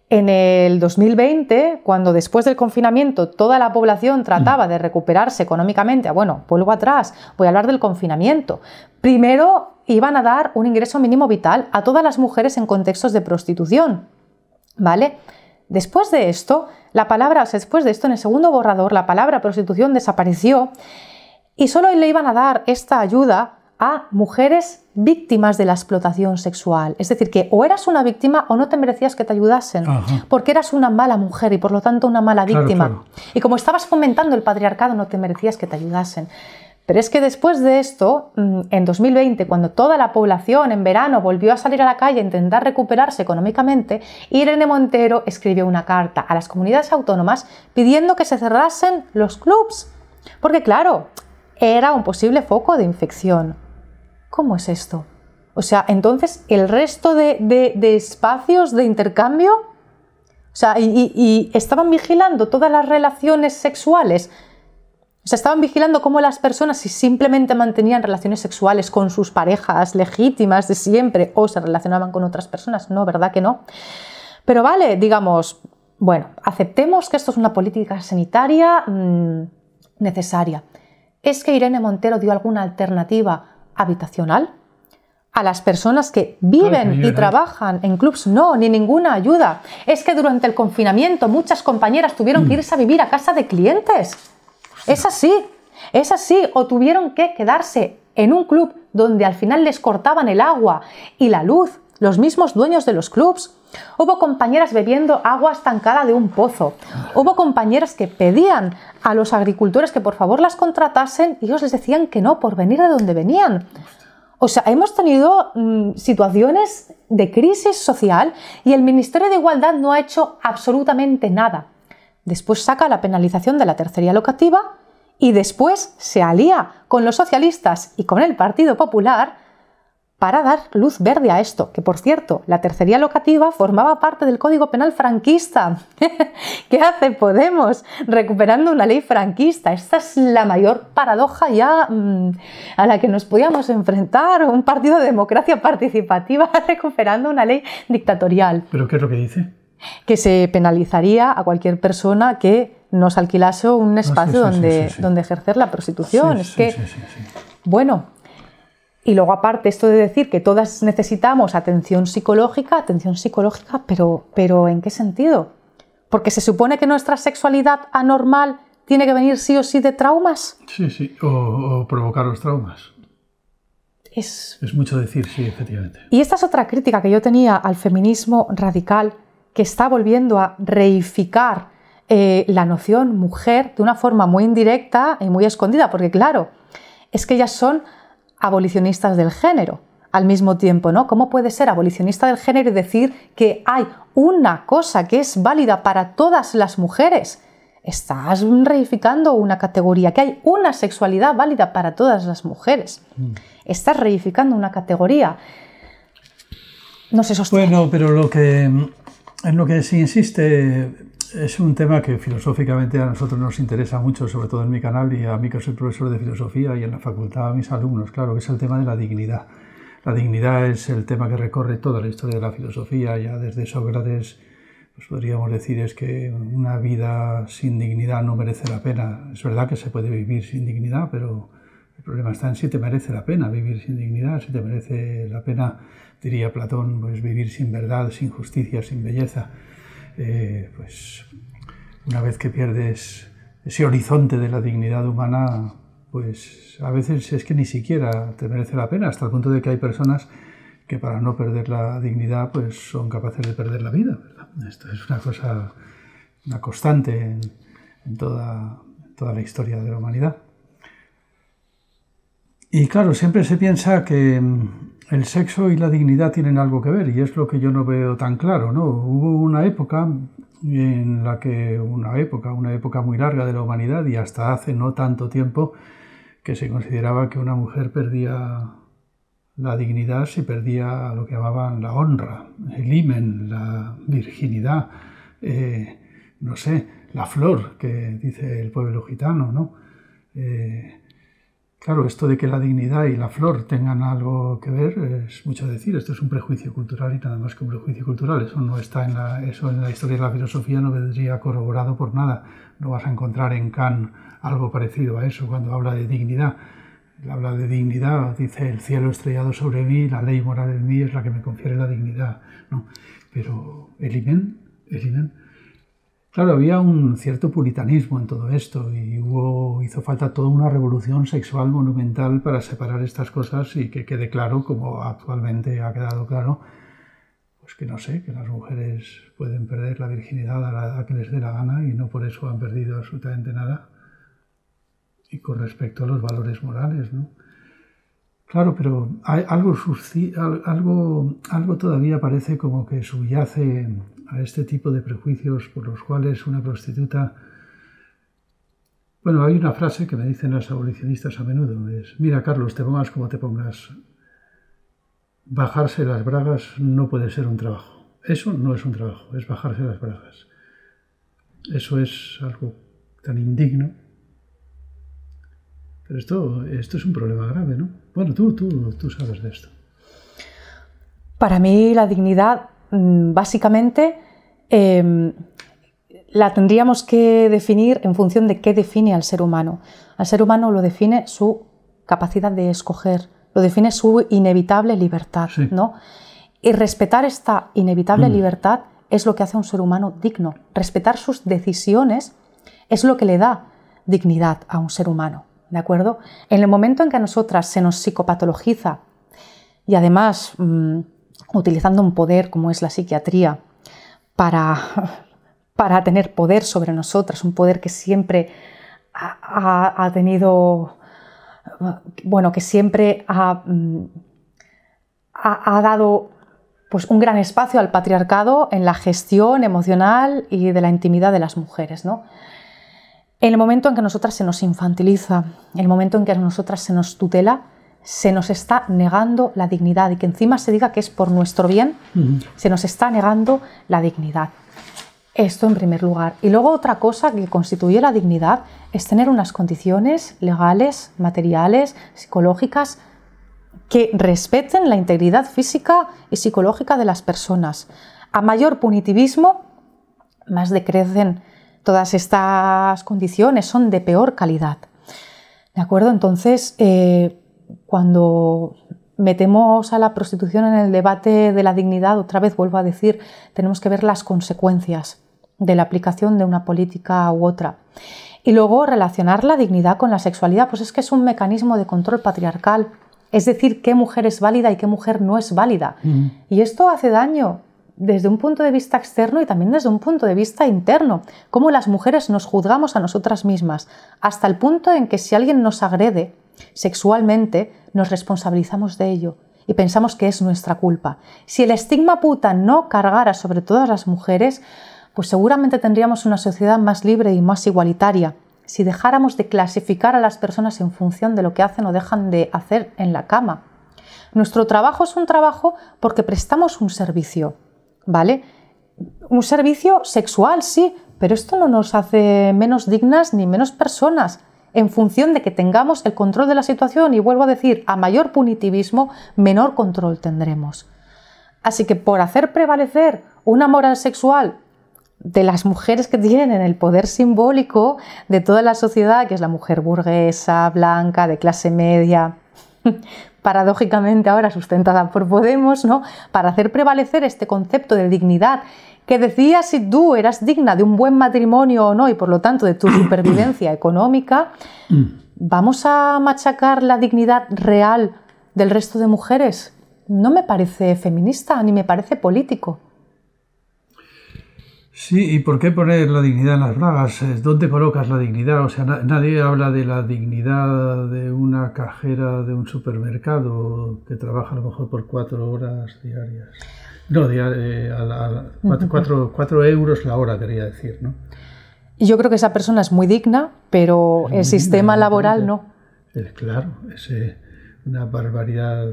en el 2020, cuando después del confinamiento toda la población trataba de recuperarse económicamente, bueno, vuelvo atrás, voy a hablar del confinamiento. Primero iban a dar un ingreso mínimo vital a todas las mujeres en contextos de prostitución, ¿vale? Después de esto, en el segundo borrador, la palabra prostitución desapareció y solo le iban a dar esta ayuda a mujeres víctimas de la explotación sexual. Es decir, que o eras una víctima o no te merecías que te ayudasen, porque eras una mala mujer y por lo tanto una mala víctima. Claro. Y como estabas fomentando el patriarcado, no te merecías que te ayudasen. Pero es que después de esto, en 2020, cuando toda la población en verano volvió a salir a la calle a intentar recuperarse económicamente, Irene Montero escribió una carta a las comunidades autónomas pidiendo que se cerrasen los clubs. Porque claro, era un posible foco de infección. ¿Cómo es esto? O sea, entonces, el resto de espacios de intercambio, o sea, y estaban vigilando todas las relaciones sexuales. O sea, estaban vigilando cómo las personas, si simplemente mantenían relaciones sexuales con sus parejas legítimas de siempre o se relacionaban con otras personas. No, ¿verdad que no? Pero vale, digamos, bueno, aceptemos que esto es una política sanitaria necesaria. ¿Es que Irene Montero dio alguna alternativa habitacional a las personas que viven y trabajan en clubs? No, ni ninguna ayuda. Es que durante el confinamiento muchas compañeras tuvieron que irse a vivir a casa de clientes. Es así, o tuvieron que quedarse en un club donde al final les cortaban el agua y la luz, los mismos dueños de los clubs. Hubo compañeras bebiendo agua estancada de un pozo. Hubo compañeras que pedían a los agricultores que por favor las contratasen y ellos les decían que no por venir de donde venían. O sea, hemos tenido situaciones de crisis social y el Ministerio de Igualdad no ha hecho absolutamente nada. Después saca la penalización de la tercería locativa y después se alía con los socialistas y con el Partido Popular para dar luz verde a esto, que por cierto, la tercería locativa formaba parte del Código Penal franquista. ¿Qué hace Podemos? Recuperando una ley franquista. Esta es la mayor paradoja ya a la que nos podíamos enfrentar, un partido de democracia participativa recuperando una ley dictatorial. ¿Pero qué es lo que dice? Que se penalizaría a cualquier persona que nos alquilase un espacio donde ejercer la prostitución. Bueno, y luego aparte esto de decir que todas necesitamos atención psicológica, pero ¿en qué sentido? Porque se supone que nuestra sexualidad anormal tiene que venir sí o sí de traumas. Sí, o provocar los traumas. Es mucho decir, sí, efectivamente. Y esta es otra crítica que yo tenía al feminismo radical, que está volviendo a reificar la noción mujer de una forma muy indirecta y muy escondida, porque claro, es que ellas son abolicionistas del género al mismo tiempo, ¿no? ¿Cómo puede ser abolicionista del género y decir que hay una cosa que es válida para todas las mujeres? Estás reificando una categoría, que hay una sexualidad válida para todas las mujeres. Estás reificando una categoría. No se sostiene. Bueno, pero en lo que se insiste Es un tema que filosóficamente a nosotros nos interesa mucho, sobre todo en mi canal y a mí que soy profesor de filosofía y en la facultad a mis alumnos, claro, que es el tema de la dignidad. La dignidad es el tema que recorre toda la historia de la filosofía, ya desde Sócrates, pues podríamos decir es que una vida sin dignidad no merece la pena. Es verdad que se puede vivir sin dignidad, pero el problema está en si te merece la pena vivir sin dignidad, si te merece la pena, diría Platón, pues vivir sin verdad, sin justicia, sin belleza. Pues una vez que pierdes ese horizonte de la dignidad humana, pues a veces es que ni siquiera te merece la pena, hasta el punto de que hay personas que para no perder la dignidad pues son capaces de perder la vida, ¿verdad? Esto es una cosa, una constante en toda la historia de la humanidad. Y claro, siempre se piensa que el sexo y la dignidad tienen algo que ver, y es lo que yo no veo tan claro, ¿no? Hubo una época en la que, una época muy larga de la humanidad, y hasta hace no tanto tiempo, que se consideraba que una mujer perdía la dignidad si perdía lo que llamaban la honra, el himen, la virginidad, no sé, la flor, que dice el pueblo gitano, ¿no? Claro, esto de que la dignidad y la flor tengan algo que ver es mucho decir. Esto es un prejuicio cultural y nada más que un prejuicio cultural. Eso no está en la historia de la filosofía, no vendría corroborado por nada. No vas a encontrar en Kant algo parecido a eso cuando habla de dignidad. Él habla de dignidad, dice el cielo estrellado sobre mí, la ley moral en mí es la que me confiere la dignidad, ¿no? Pero el himen. Claro, había un cierto puritanismo en todo esto y hizo falta toda una revolución sexual monumental para separar estas cosas y que quede claro, como actualmente ha quedado claro, pues que no sé, que las mujeres pueden perder la virginidad a la edad que les dé la gana y no por eso han perdido absolutamente nada. Y con respecto a los valores morales, ¿no? Claro, pero hay algo todavía parece como que subyace a este tipo de prejuicios por los cuales una prostituta... Bueno, hay una frase que me dicen las abolicionistas a menudo, es: mira, Carlos, te pongas como te pongas, bajarse las bragas no puede ser un trabajo. Eso no es un trabajo, es bajarse las bragas. Eso es algo tan indigno. Pero esto es un problema grave, ¿no? Bueno, tú sabes de esto. Para mí la dignidad, básicamente, la tendríamos que definir en función de qué define al ser humano. Al ser humano lo define su capacidad de escoger, lo define su inevitable libertad, sí, ¿no? Y respetar esta inevitable libertad es lo que hace a un ser humano digno. Respetar sus decisiones es lo que le da dignidad a un ser humano. ¿De acuerdo? En el momento en que a nosotras se nos psicopatologiza y además utilizando un poder como es la psiquiatría para tener poder sobre nosotras, un poder que siempre ha tenido, bueno, que siempre ha dado pues, un gran espacio al patriarcado en la gestión emocional y de la intimidad de las mujeres, ¿no? En el momento en que a nosotras se nos infantiliza, en el momento en que a nosotras se nos tutela, se nos está negando la dignidad y que encima se diga que es por nuestro bien, se nos está negando la dignidad. Esto en primer lugar. Y luego otra cosa que constituye la dignidad es tener unas condiciones legales, materiales, psicológicas que respeten la integridad física y psicológica de las personas. A mayor punitivismo, más decrecen todas estas condiciones, son de peor calidad. ¿De acuerdo? Entonces, cuando metemos a la prostitución en el debate de la dignidad, otra vez vuelvo a decir, tenemos que ver las consecuencias de la aplicación de una política u otra. Y luego relacionar la dignidad con la sexualidad, pues es que es un mecanismo de control patriarcal, es decir, qué mujer es válida y qué mujer no es válida. Y esto hace daño desde un punto de vista externo y también desde un punto de vista interno, cómo las mujeres nos juzgamos a nosotras mismas, hasta el punto en que si alguien nos agrede sexualmente, nos responsabilizamos de ello y pensamos que es nuestra culpa. Si el estigma puta no cargara sobre todas las mujeres, pues seguramente tendríamos una sociedad más libre y más igualitaria. Si dejáramos de clasificar a las personas en función de lo que hacen o dejan de hacer en la cama. Nuestro trabajo es un trabajo porque prestamos un servicio, ¿vale? Un servicio sexual, sí, pero esto no nos hace menos dignas ni menos personas. En función de que tengamos el control de la situación, y vuelvo a decir, a mayor punitivismo, menor control tendremos. Así que por hacer prevalecer una moral sexual de las mujeres que tienen el poder simbólico de toda la sociedad, que es la mujer burguesa, blanca, de clase media, paradójicamente ahora sustentada por Podemos, ¿no? Para hacer prevalecer este concepto de dignidad, que decía si tú eras digna de un buen matrimonio o no, y por lo tanto de tu supervivencia económica, ¿vamos a machacar la dignidad real del resto de mujeres? No me parece feminista ni me parece político. Sí, ¿y por qué poner la dignidad en las bragas? ¿Dónde colocas la dignidad? O sea, nadie habla de la dignidad de una cajera de un supermercado que trabaja a lo mejor por 4 horas diarias. No, 4 euros la hora, quería decir, ¿no? Y yo creo que esa persona es muy digna, pero el sistema laboral no. Claro, es una barbaridad.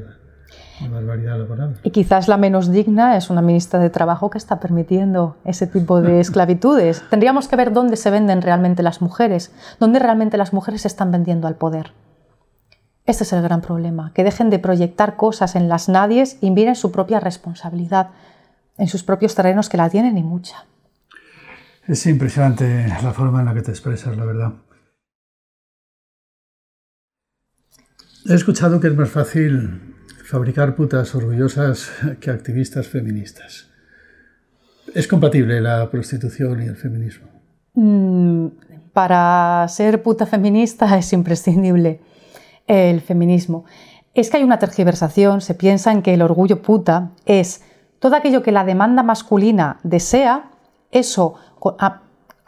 Una barbaridad laboral. Y quizás la menos digna es una ministra de Trabajo que está permitiendo ese tipo de esclavitudes. Tendríamos que ver dónde se venden realmente las mujeres, dónde realmente las mujeres se están vendiendo al poder. Este es el gran problema, que dejen de proyectar cosas en las nadies y miren su propia responsabilidad en sus propios terrenos, que la tienen y mucha. Es impresionante la forma en la que te expresas, la verdad. He escuchado que es más fácil fabricar putas orgullosas que activistas feministas. ¿Es compatible la prostitución y el feminismo? Para ser puta feminista es imprescindible el feminismo. Es que hay una tergiversación, se piensa en que el orgullo puta es todo aquello que la demanda masculina desea, eso,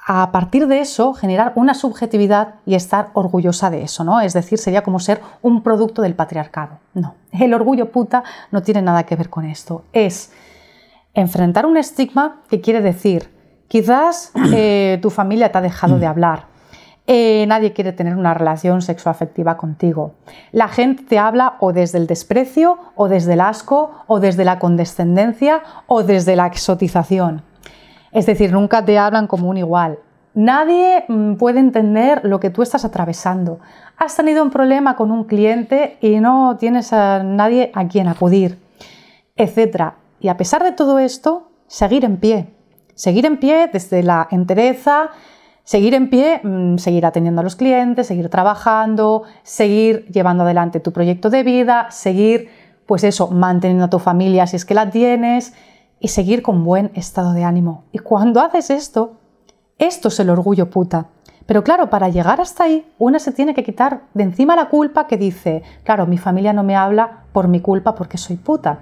a partir de eso, generar una subjetividad y estar orgullosa de eso, ¿no? Es decir, sería como ser un producto del patriarcado. No, el orgullo puta no tiene nada que ver con esto. Es enfrentar un estigma que quiere decir, quizás tu familia te ha dejado de hablar, nadie quiere tener una relación sexoafectiva contigo. La gente te habla o desde el desprecio, o desde el asco, o desde la condescendencia, o desde la exotización. Es decir, nunca te hablan como un igual. Nadie puede entender lo que tú estás atravesando. Has tenido un problema con un cliente y no tienes a nadie a quien acudir, etc. Y a pesar de todo esto, seguir en pie. Seguir en pie desde la entereza, seguir en pie, seguir atendiendo a los clientes, seguir trabajando, seguir llevando adelante tu proyecto de vida, seguir, pues eso, manteniendo a tu familia si es que la tienes, y seguir con buen estado de ánimo. Y cuando haces esto es el orgullo puta. Pero claro, para llegar hasta ahí, una se tiene que quitar de encima la culpa que dice, claro, mi familia no me habla por mi culpa porque soy puta.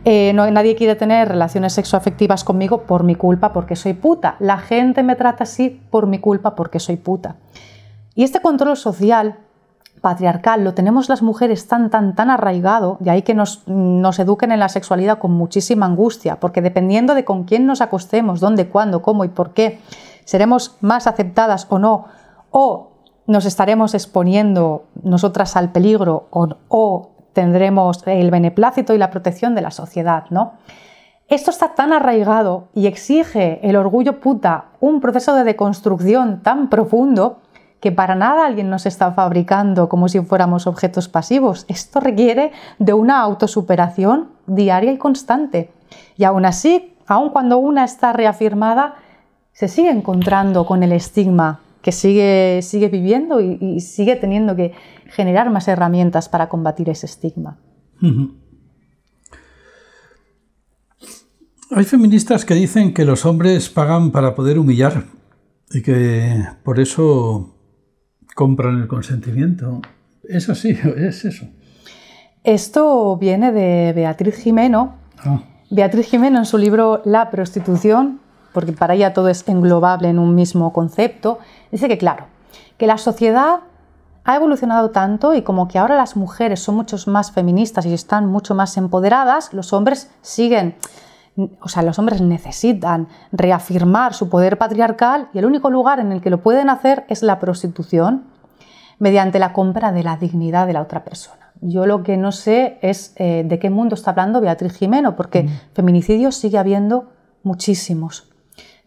Nadie quiere tener relaciones sexoafectivas conmigo por mi culpa porque soy puta. La gente me trata así por mi culpa porque soy puta. Y este control social patriarcal lo tenemos las mujeres tan arraigado, de ahí que nos eduquen en la sexualidad con muchísima angustia, porque dependiendo de con quién nos acostemos, dónde, cuándo, cómo y por qué, seremos más aceptadas o no, o nos estaremos exponiendo nosotras al peligro o tendremos el beneplácito y la protección de la sociedad, ¿no? Esto está tan arraigado y exige el orgullo puta un proceso de deconstrucción tan profundo que para nada alguien nos está fabricando como si fuéramos objetos pasivos. Esto requiere de una autosuperación diaria y constante. Y aún así, aun cuando una está reafirmada, se sigue encontrando con el estigma que sigue viviendo y sigue teniendo que generar más herramientas para combatir ese estigma. Hay feministas que dicen que los hombres pagan para poder humillar y que por eso compran el consentimiento. ¿Es así? ¿Es eso? Esto viene de Beatriz Gimeno. Beatriz Gimeno, en su libro La prostitución, porque para ella todo es englobable en un mismo concepto, dice que claro, que la sociedad ha evolucionado tanto y como que ahora las mujeres son mucho más feministas y están mucho más empoderadas, los hombres los hombres necesitan reafirmar su poder patriarcal y el único lugar en el que lo pueden hacer es la prostitución, mediante la compra de la dignidad de la otra persona. Yo lo que no sé es de qué mundo está hablando Beatriz Gimeno, porque feminicidios sigue habiendo muchísimos.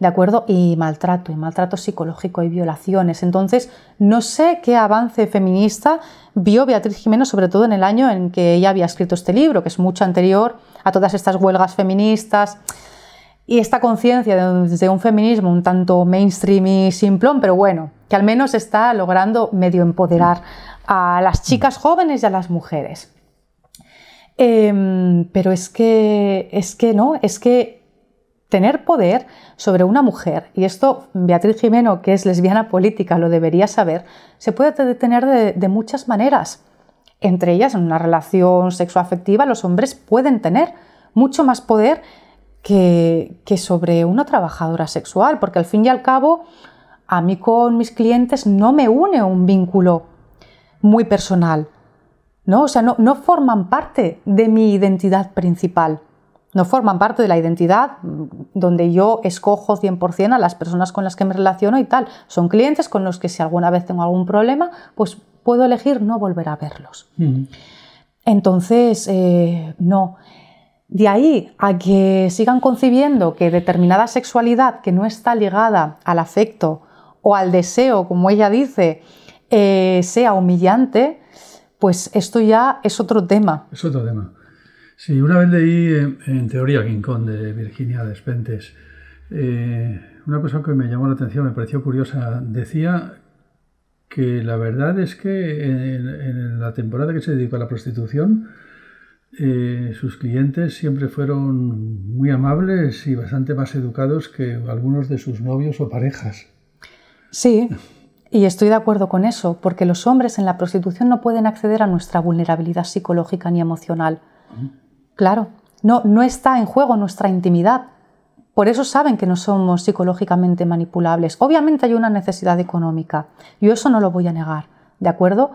¿de acuerdo? Y maltrato psicológico y violaciones. Entonces, no sé qué avance feminista vio Beatriz Gimeno, sobre todo en el año en que ella había escrito este libro, que es mucho anterior a todas estas huelgas feministas y esta conciencia de un feminismo un tanto mainstream y simplón, pero bueno, que al menos está logrando medio empoderar a las chicas jóvenes y a las mujeres. Pero es que tener poder sobre una mujer, y esto Beatriz Gimeno, que es lesbiana política, lo debería saber, se puede tener de muchas maneras. Entre ellas, en una relación sexoafectiva, los hombres pueden tener mucho más poder que sobre una trabajadora sexual, porque al fin y al cabo, a mí con mis clientes no me une un vínculo muy personal, ¿no? O sea, no forman parte de mi identidad principal. No forman parte de la identidad donde yo escojo 100% a las personas con las que me relaciono y tal. Son clientes con los que si alguna vez tengo algún problema, pues puedo elegir no volver a verlos. Entonces, no. De ahí a que sigan concibiendo que determinada sexualidad que no está ligada al afecto o al deseo, como ella dice, sea humillante, pues esto ya es otro tema. Es otro tema. Sí, una vez leí en Teoría King Kong de Virginia Despentes una cosa que me llamó la atención, me pareció curiosa. Decía que la verdad es que en la temporada que se dedicó a la prostitución, sus clientes siempre fueron muy amables y bastante más educados que algunos de sus novios o parejas. Sí, y estoy de acuerdo con eso, porque los hombres en la prostitución no pueden acceder a nuestra vulnerabilidad psicológica ni emocional. Claro, no está en juego nuestra intimidad. Por eso saben que no somos psicológicamente manipulables. Obviamente hay una necesidad económica. Yo eso no lo voy a negar, ¿de acuerdo?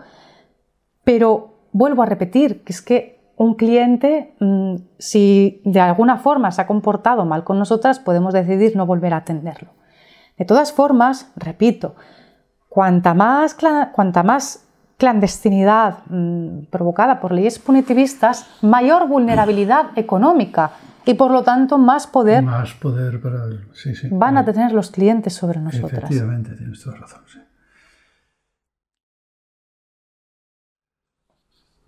Pero vuelvo a repetir que es que un cliente, si de alguna forma se ha comportado mal con nosotras, podemos decidir no volver a atenderlo. De todas formas, repito, cuanta más clandestinidad provocada por leyes punitivistas, mayor vulnerabilidad económica y por lo tanto más poder para van a tener los clientes sobre nosotras. Efectivamente, tienes toda razón. Sí.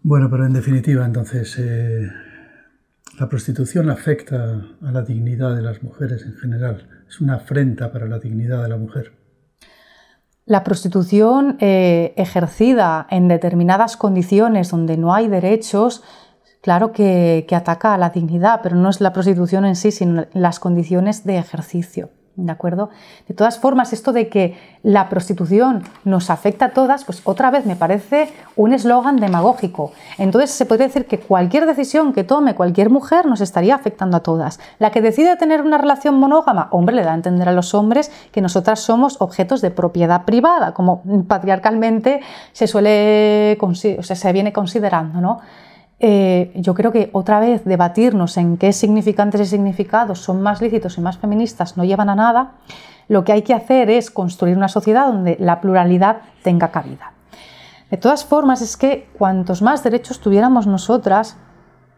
Bueno, pero en definitiva, entonces, la prostitución afecta a la dignidad de las mujeres en general. Es una afrenta para la dignidad de la mujer. La prostitución ejercida en determinadas condiciones donde no hay derechos, claro que ataca a la dignidad, pero no es la prostitución en sí, sino las condiciones de ejercicio, ¿de acuerdo? De todas formas, esto de que la prostitución nos afecta a todas, pues otra vez me parece un eslogan demagógico. Entonces se podría decir que cualquier decisión que tome cualquier mujer nos estaría afectando a todas. La que decide tener una relación monógama, hombre, le da a entender a los hombres que nosotras somos objetos de propiedad privada, como patriarcalmente se viene considerando, ¿no? Yo creo que otra vez debatirnos en qué significantes y significados son más lícitos y más feministas no llevan a nada. Lo que hay que hacer es construir una sociedad donde la pluralidad tenga cabida. De todas formas, es que cuantos más derechos tuviéramos nosotras,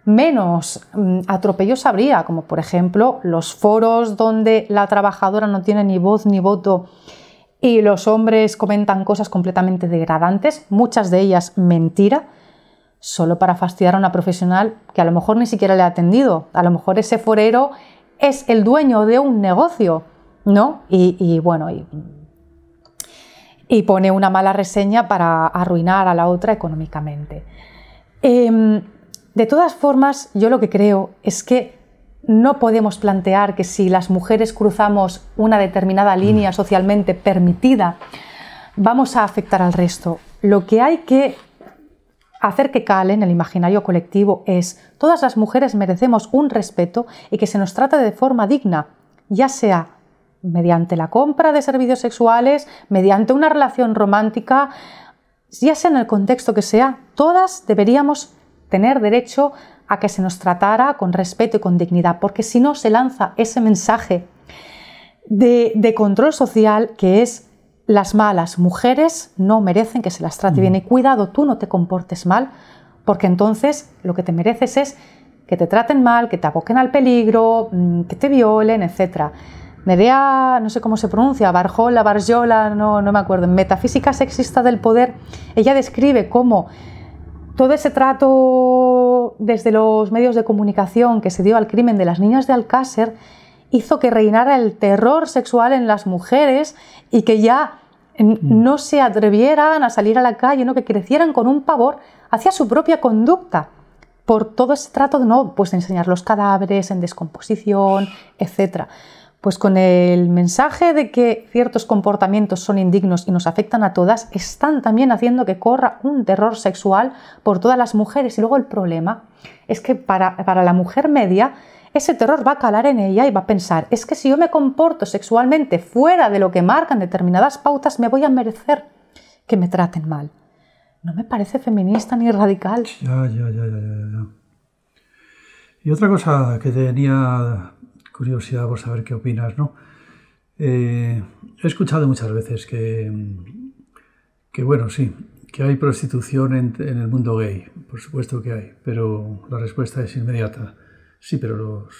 menos atropellos habría, como por ejemplo los foros donde la trabajadora no tiene ni voz ni voto y los hombres comentan cosas completamente degradantes, muchas de ellas mentira, solo para fastidiar a una profesional que a lo mejor ni siquiera le ha atendido. A lo mejor ese forero es el dueño de un negocio, ¿no? Y pone una mala reseña para arruinar a la otra económicamente. De todas formas, yo lo que creo es que no podemos plantear que si las mujeres cruzamos una determinada línea socialmente permitida, vamos a afectar al resto. Lo que hay que hacer que cale en el imaginario colectivo es: todas las mujeres merecemos un respeto y que se nos trate de forma digna, ya sea mediante la compra de servicios sexuales, mediante una relación romántica, ya sea en el contexto que sea, todas deberíamos tener derecho a que se nos tratara con respeto y con dignidad, porque si no se lanza ese mensaje de control social que es: las malas mujeres no merecen que se las trate bien y cuidado, tú no te comportes mal, porque entonces lo que te mereces es que te traten mal, que te aboquen al peligro, que te violen, etc. Nerea, no sé cómo se pronuncia, Barjola, no me acuerdo, en Metafísica sexista del poder, ella describe cómo todo ese trato desde los medios de comunicación que se dio al crimen de las niñas de Alcácer hizo que reinara el terror sexual en las mujeres y que ya no se atrevieran a salir a la calle, ¿no? Que crecieran con un pavor hacia su propia conducta por todo ese trato de no, pues de enseñar los cadáveres en descomposición, etc. Pues con el mensaje de que ciertos comportamientos son indignos y nos afectan a todas, están también haciendo que corra un terror sexual por todas las mujeres. Y luego el problema es que para la mujer media ese terror va a calar en ella y va a pensar, es que si yo me comporto sexualmente fuera de lo que marcan determinadas pautas, me voy a merecer que me traten mal. No me parece feminista ni radical. Ya. Y otra cosa que tenía curiosidad por saber qué opinas, ¿no? He escuchado muchas veces que bueno, sí, que hay prostitución en el mundo gay. Por supuesto que hay, pero la respuesta es inmediata. Sí, pero los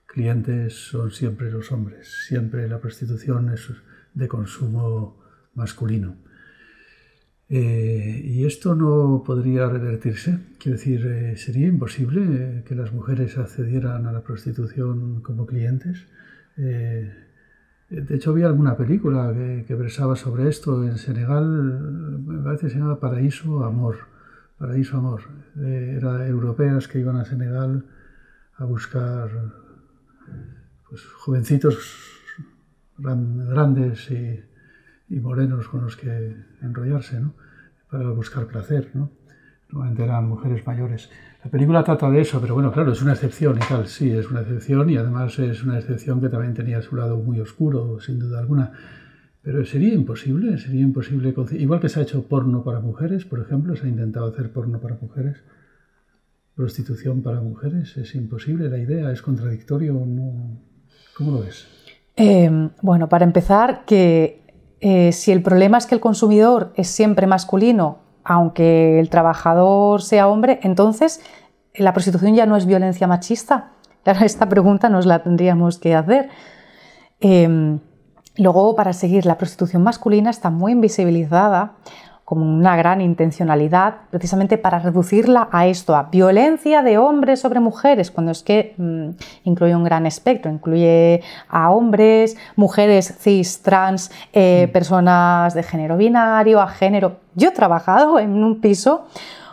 clientes son siempre los hombres. Siempre la prostitución es de consumo masculino. ¿Y esto no podría revertirse? Quiero decir, ¿sería imposible que las mujeres accedieran a la prostitución como clientes? De hecho, había alguna película que versaba sobre esto en Senegal, me parece que se llama Paraíso Amor. Paraíso Amor. Eran europeas que iban a Senegal a buscar pues, jovencitos grandes y morenos con los que enrollarse, ¿no? Para buscar placer, ¿no? Normalmente eran mujeres mayores. La película trata de eso, pero bueno, claro, es una excepción y tal, sí, es una excepción y además es una excepción que también tenía su lado muy oscuro, sin duda alguna. Pero sería imposible, igual que se ha hecho porno para mujeres, por ejemplo, se ha intentado hacer porno para mujeres, prostitución para mujeres, es imposible la idea, es contradictorio, ¿no? ¿Cómo lo ves? Bueno, para empezar, que si el problema es que el consumidor es siempre masculino, aunque el trabajador sea hombre, entonces la prostitución ya no es violencia machista. Claro, esta pregunta nos la tendríamos que hacer. Luego, para seguir, la prostitución masculina está muy invisibilizada como una gran intencionalidad, precisamente para reducirla a esto, a violencia de hombres sobre mujeres, cuando es que incluye un gran espectro, incluye a hombres, mujeres cis, trans, personas de género binario, a género. Yo he trabajado en un piso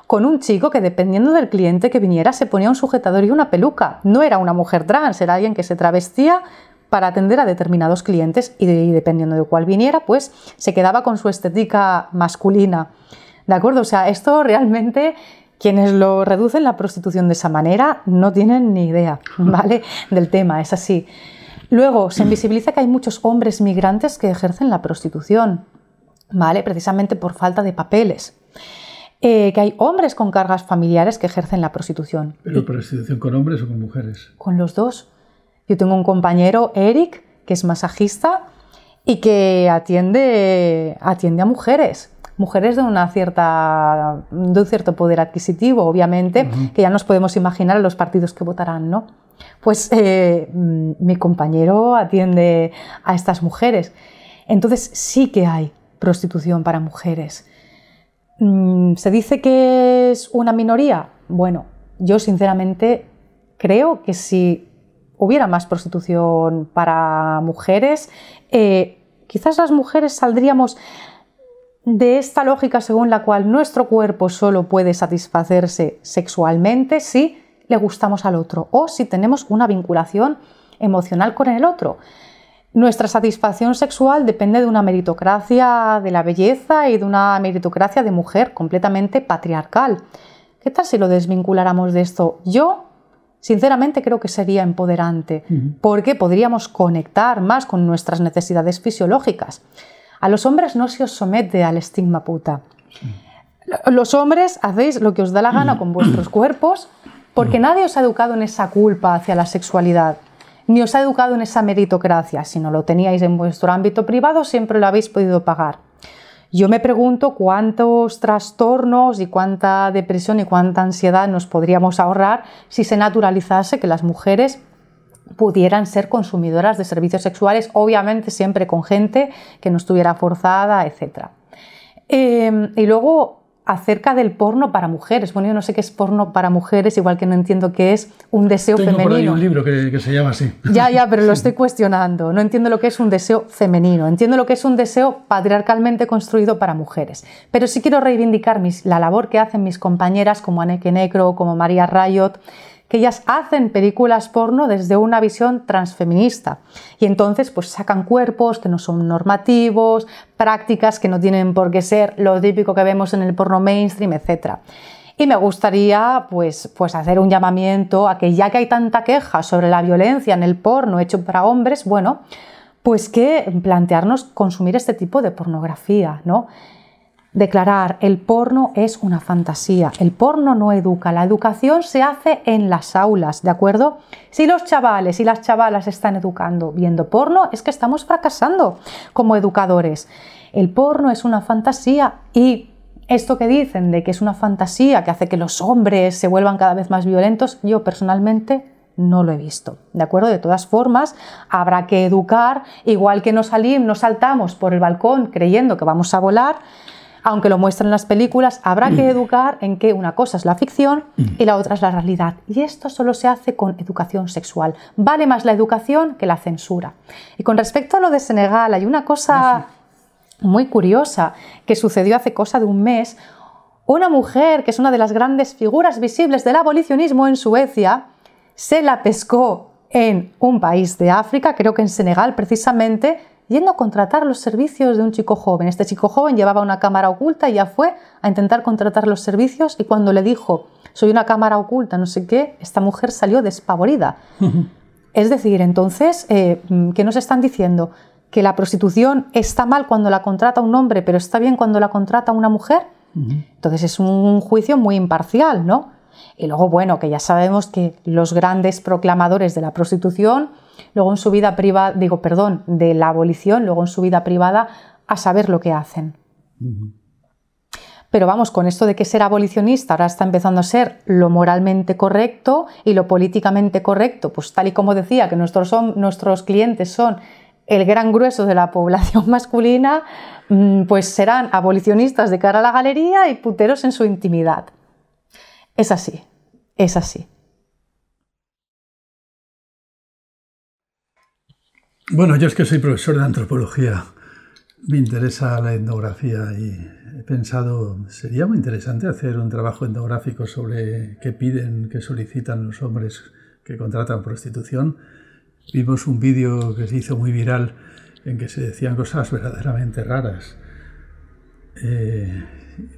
con un chico que, dependiendo del cliente que viniera, se ponía un sujetador y una peluca. No era una mujer trans, era alguien que se travestía para atender a determinados clientes y dependiendo de cuál viniera, pues se quedaba con su estética masculina. ¿De acuerdo? O sea, esto realmente, quienes lo reducen la prostitución de esa manera no tienen ni idea, ¿vale? Del tema, es así. Luego, se invisibiliza que hay muchos hombres migrantes que ejercen la prostitución, ¿vale? Precisamente por falta de papeles. Que hay hombres con cargas familiares que ejercen la prostitución. ¿Pero prostitución con hombres o con mujeres? Con los dos. Yo tengo un compañero, Eric, que es masajista y que atiende a mujeres de un cierto poder adquisitivo, obviamente, que ya nos podemos imaginar los partidos que votarán, ¿no? Pues mi compañero atiende a estas mujeres. Entonces sí que hay prostitución para mujeres. ¿Se dice que es una minoría? Bueno, yo sinceramente creo que si hubiera más prostitución para mujeres, quizás las mujeres saldríamos de esta lógica según la cual nuestro cuerpo solo puede satisfacerse sexualmente si le gustamos al otro o si tenemos una vinculación emocional con el otro. Nuestra satisfacción sexual depende de una meritocracia de la belleza y de una meritocracia de mujer completamente patriarcal. ¿Qué tal si lo desvinculáramos de esto? Yo sinceramente creo que sería empoderante porque podríamos conectar más con nuestras necesidades fisiológicas. A los hombres no se os somete al estigma puta. Los hombres hacéis lo que os da la gana con vuestros cuerpos porque nadie os ha educado en esa culpa hacia la sexualidad, ni os ha educado en esa meritocracia. Si no lo teníais en vuestro ámbito privado, siempre lo habéis podido pagar. Yo me pregunto cuántos trastornos y cuánta depresión y cuánta ansiedad nos podríamos ahorrar si se naturalizase que las mujeres pudieran ser consumidoras de servicios sexuales, obviamente siempre con gente que no estuviera forzada, etc. Y luego, acerca del porno para mujeres. Bueno, yo no sé qué es porno para mujeres, igual que no entiendo qué es un deseo femenino. Tengo por ahí un libro que se llama así. Ya, pero lo estoy cuestionando. No entiendo lo que es un deseo femenino. Entiendo lo que es un deseo patriarcalmente construido para mujeres. Pero sí quiero reivindicar la labor que hacen mis compañeras como Anneke Necro, como María Rayot, que ellas hacen películas porno desde una visión transfeminista y entonces pues sacan cuerpos que no son normativos, prácticas que no tienen por qué ser lo típico que vemos en el porno mainstream, etc. Y me gustaría pues hacer un llamamiento a que, ya que hay tanta queja sobre la violencia en el porno hecho para hombres, bueno, pues que plantearnos consumir este tipo de pornografía, ¿no? Declarar: el porno es una fantasía, el porno no educa, la educación se hace en las aulas, ¿de acuerdo? Si los chavales y las chavalas están educando viendo porno, es que estamos fracasando como educadores. El porno es una fantasía, y esto que dicen de que es una fantasía que hace que los hombres se vuelvan cada vez más violentos, yo personalmente no lo he visto, ¿de acuerdo? De todas formas, habrá que educar, igual que no saltamos por el balcón creyendo que vamos a volar. Aunque lo muestran en las películas, habrá que educar en que una cosa es la ficción y la otra es la realidad. Y esto solo se hace con educación sexual. Vale más la educación que la censura. Y con respecto a lo de Senegal, hay una cosa muy curiosa que sucedió hace cosa de un mes. Una mujer, que es una de las grandes figuras visibles del abolicionismo en Suecia, se la pescó en un país de África, creo que en Senegal precisamente, yendo a contratar los servicios de un chico joven. Este chico joven llevaba una cámara oculta y ya fue a intentar contratar los servicios, y cuando le dijo: soy una cámara oculta, no sé qué, esta mujer salió despavorida. Es decir, entonces, ¿qué nos están diciendo? ¿Que la prostitución está mal cuando la contrata un hombre, pero está bien cuando la contrata una mujer? Entonces es un juicio muy imparcial, ¿no? Y luego, bueno, que ya sabemos que los grandes proclamadores de la prostitución, luego en su vida privada, de la abolición, luego en su vida privada, a saber lo que hacen. Pero vamos, con esto de que ser abolicionista ahora está empezando a ser lo moralmente correcto y lo políticamente correcto, pues tal y como decía, que nuestros clientes son el gran grueso de la población masculina, pues serán abolicionistas de cara a la galería y puteros en su intimidad. Es así, es así. Bueno, yo es que soy profesor de antropología, me interesa la etnografía y he pensado, sería muy interesante hacer un trabajo etnográfico sobre qué piden, qué solicitan los hombres que contratan prostitución. Vimos un vídeo que se hizo muy viral en que se decían cosas verdaderamente raras.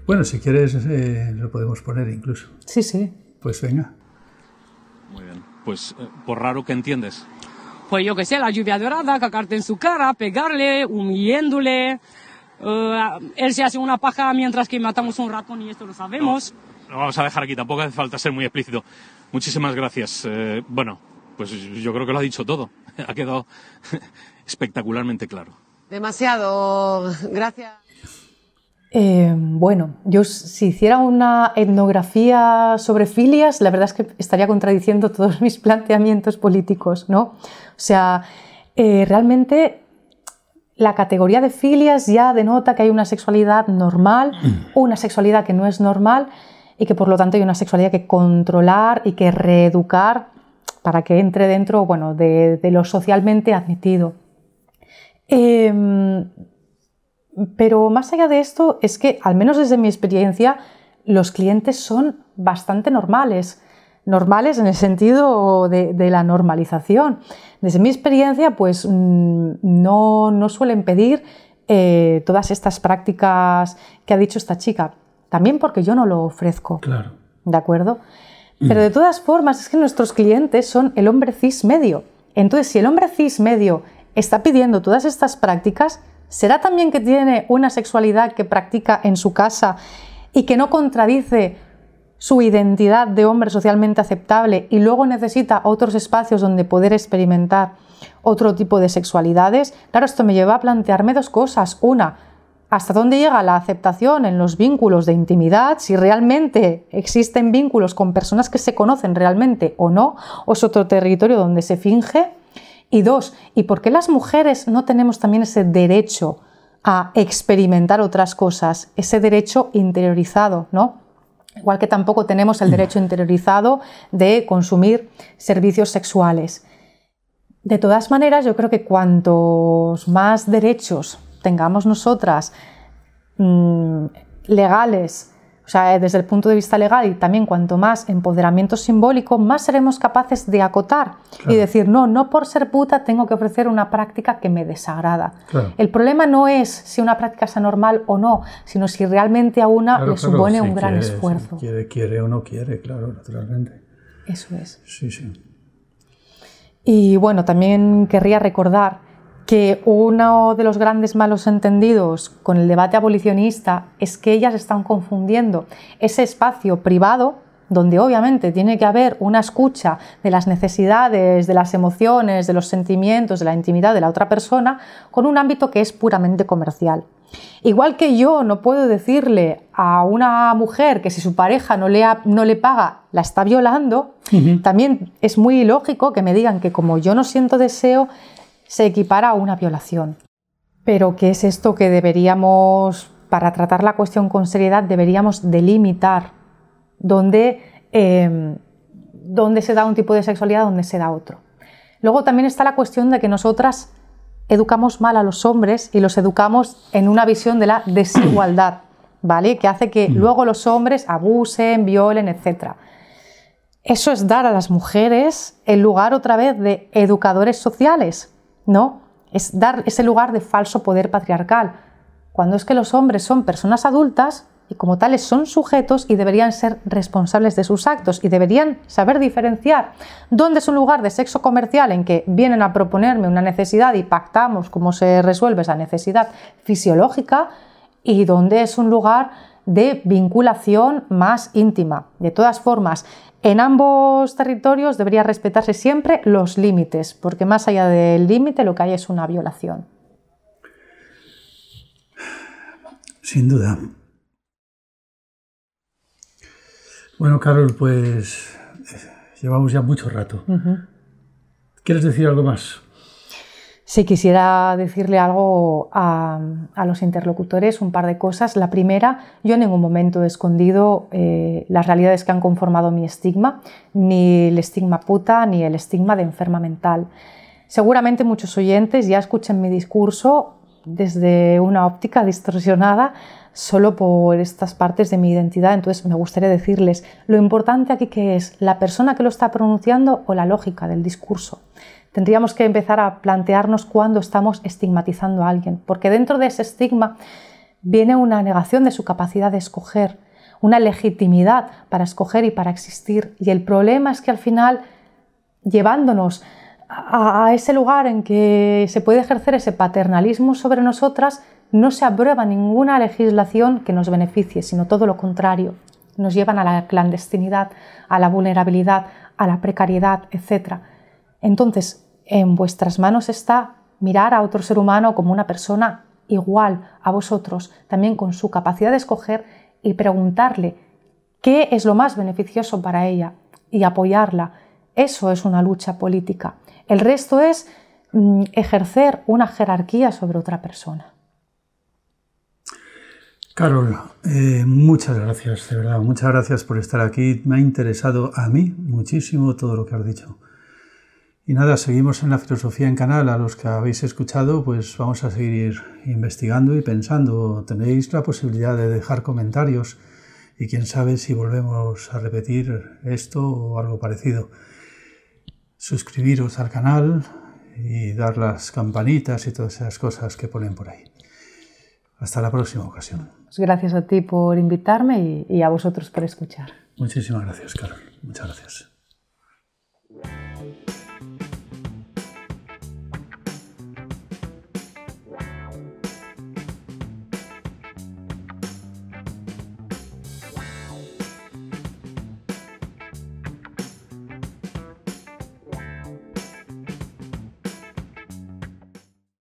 Bueno, si quieres lo podemos poner incluso. Sí, sí. Pues venga. Muy bien. Pues, por raro que entiendes. Pues yo que sé, la lluvia dorada, cacarte en su cara, pegarle, humillándole. Él se hace una paja mientras que matamos un ratón y esto lo sabemos. No, vamos a dejar aquí, tampoco hace falta ser muy explícito. Muchísimas gracias. Bueno, pues yo creo que lo ha dicho todo. Ha quedado espectacularmente claro. Demasiado. Gracias. Bueno, yo si hiciera una etnografía sobre filias, la verdad es que estaría contradiciendo todos mis planteamientos políticos, ¿no? O sea, realmente la categoría de filias ya denota que hay una sexualidad normal, una sexualidad que no es normal, y que por lo tanto hay una sexualidad que controlar y que reeducar para que entre dentro, bueno, de lo socialmente admitido. Pero más allá de esto, es que, al menos desde mi experiencia, los clientes son bastante normales. Normales en el sentido de la normalización. Desde mi experiencia, pues no suelen pedir todas estas prácticas que ha dicho esta chica. También porque yo no lo ofrezco. Claro. ¿De acuerdo? Pero de todas formas, es que nuestros clientes son el hombre cis medio. Entonces, si el hombre cis medio está pidiendo todas estas prácticas, ¿será también que tiene una sexualidad que practica en su casa y que no contradice su identidad de hombre socialmente aceptable y luego necesita otros espacios donde poder experimentar otro tipo de sexualidades? Claro, esto me lleva a plantearme dos cosas. Una, ¿hasta dónde llega la aceptación en los vínculos de intimidad? Si realmente existen vínculos con personas que se conocen realmente o no, o es otro territorio donde se finge. Y dos, ¿y por qué las mujeres no tenemos también ese derecho a experimentar otras cosas? Ese derecho interiorizado, ¿no? Igual que tampoco tenemos el derecho interiorizado de consumir servicios sexuales. De todas maneras, yo creo que cuantos más derechos tengamos nosotras legales, o sea, desde el punto de vista legal, y también cuanto más empoderamiento simbólico, más seremos capaces de acotar y decir, no por ser puta tengo que ofrecer una práctica que me desagrada. El problema no es si una práctica es anormal o no, sino si realmente a una le supone un gran esfuerzo. Si quiere o no quiere, claro, naturalmente. Eso es. Sí, sí. Y bueno, también querría recordar que uno de los grandes malos entendidos con el debate abolicionista es que ellas están confundiendo ese espacio privado, donde obviamente tiene que haber una escucha de las necesidades, de las emociones, de los sentimientos, de la intimidad de la otra persona, con un ámbito que es puramente comercial. Igual que yo no puedo decirle a una mujer que si su pareja no le paga, la está violando, también es muy ilógico que me digan que como yo no siento deseo, se equipara a una violación. Pero ¿qué es esto que deberíamos, para tratar la cuestión con seriedad, deberíamos delimitar dónde se da un tipo de sexualidad, dónde se da otro? Luego también está la cuestión de que nosotras educamos mal a los hombres y los educamos en una visión de la desigualdad, ¿vale? Que hace que luego los hombres abusen, violen, etc. Eso es dar a las mujeres el lugar otra vez de educadores sociales, ¿no? Es dar ese lugar de falso poder patriarcal, cuando es que los hombres son personas adultas y como tales son sujetos y deberían ser responsables de sus actos y deberían saber diferenciar dónde es un lugar de sexo comercial en que vienen a proponerme una necesidad y pactamos cómo se resuelve esa necesidad fisiológica y dónde es un lugar de vinculación más íntima. De todas formas, en ambos territorios debería respetarse siempre los límites, porque más allá del límite lo que hay es una violación. Sin duda. Bueno, Carol, pues llevamos ya mucho rato. ¿Quieres decir algo más? Sí, quisiera decirle algo a los interlocutores, un par de cosas. La primera, yo en ningún momento he escondido las realidades que han conformado mi estigma, ni el estigma puta, ni el estigma de enferma mental. Seguramente muchos oyentes ya escuchan mi discurso desde una óptica distorsionada solo por estas partes de mi identidad, entonces me gustaría decirles lo importante aquí que es la persona que lo está pronunciando o la lógica del discurso. Tendríamos que empezar a plantearnos cuándo estamos estigmatizando a alguien, porque dentro de ese estigma viene una negación de su capacidad de escoger, una legitimidad para escoger y para existir, y el problema es que al final, llevándonos a ese lugar en que se puede ejercer ese paternalismo sobre nosotras, no se aprueba ninguna legislación que nos beneficie, sino todo lo contrario. Nos llevan a la clandestinidad, a la vulnerabilidad, a la precariedad, etc. Entonces, en vuestras manos está mirar a otro ser humano como una persona igual a vosotros, también con su capacidad de escoger, y preguntarle qué es lo más beneficioso para ella y apoyarla. Eso es una lucha política. El resto es ejercer una jerarquía sobre otra persona. Carol, muchas gracias, de verdad, muchas gracias por estar aquí. Me ha interesado a mí muchísimo todo lo que has dicho. Y nada, seguimos en la filosofía en Canal. A los que habéis escuchado, pues vamos a seguir investigando y pensando. Tenéis la posibilidad de dejar comentarios y quién sabe si volvemos a repetir esto o algo parecido. Suscribiros al canal y dar las campanitas y todas esas cosas que ponen por ahí. Hasta la próxima ocasión. Gracias a ti por invitarme y a vosotros por escuchar. Muchísimas gracias, Carol. Muchas gracias.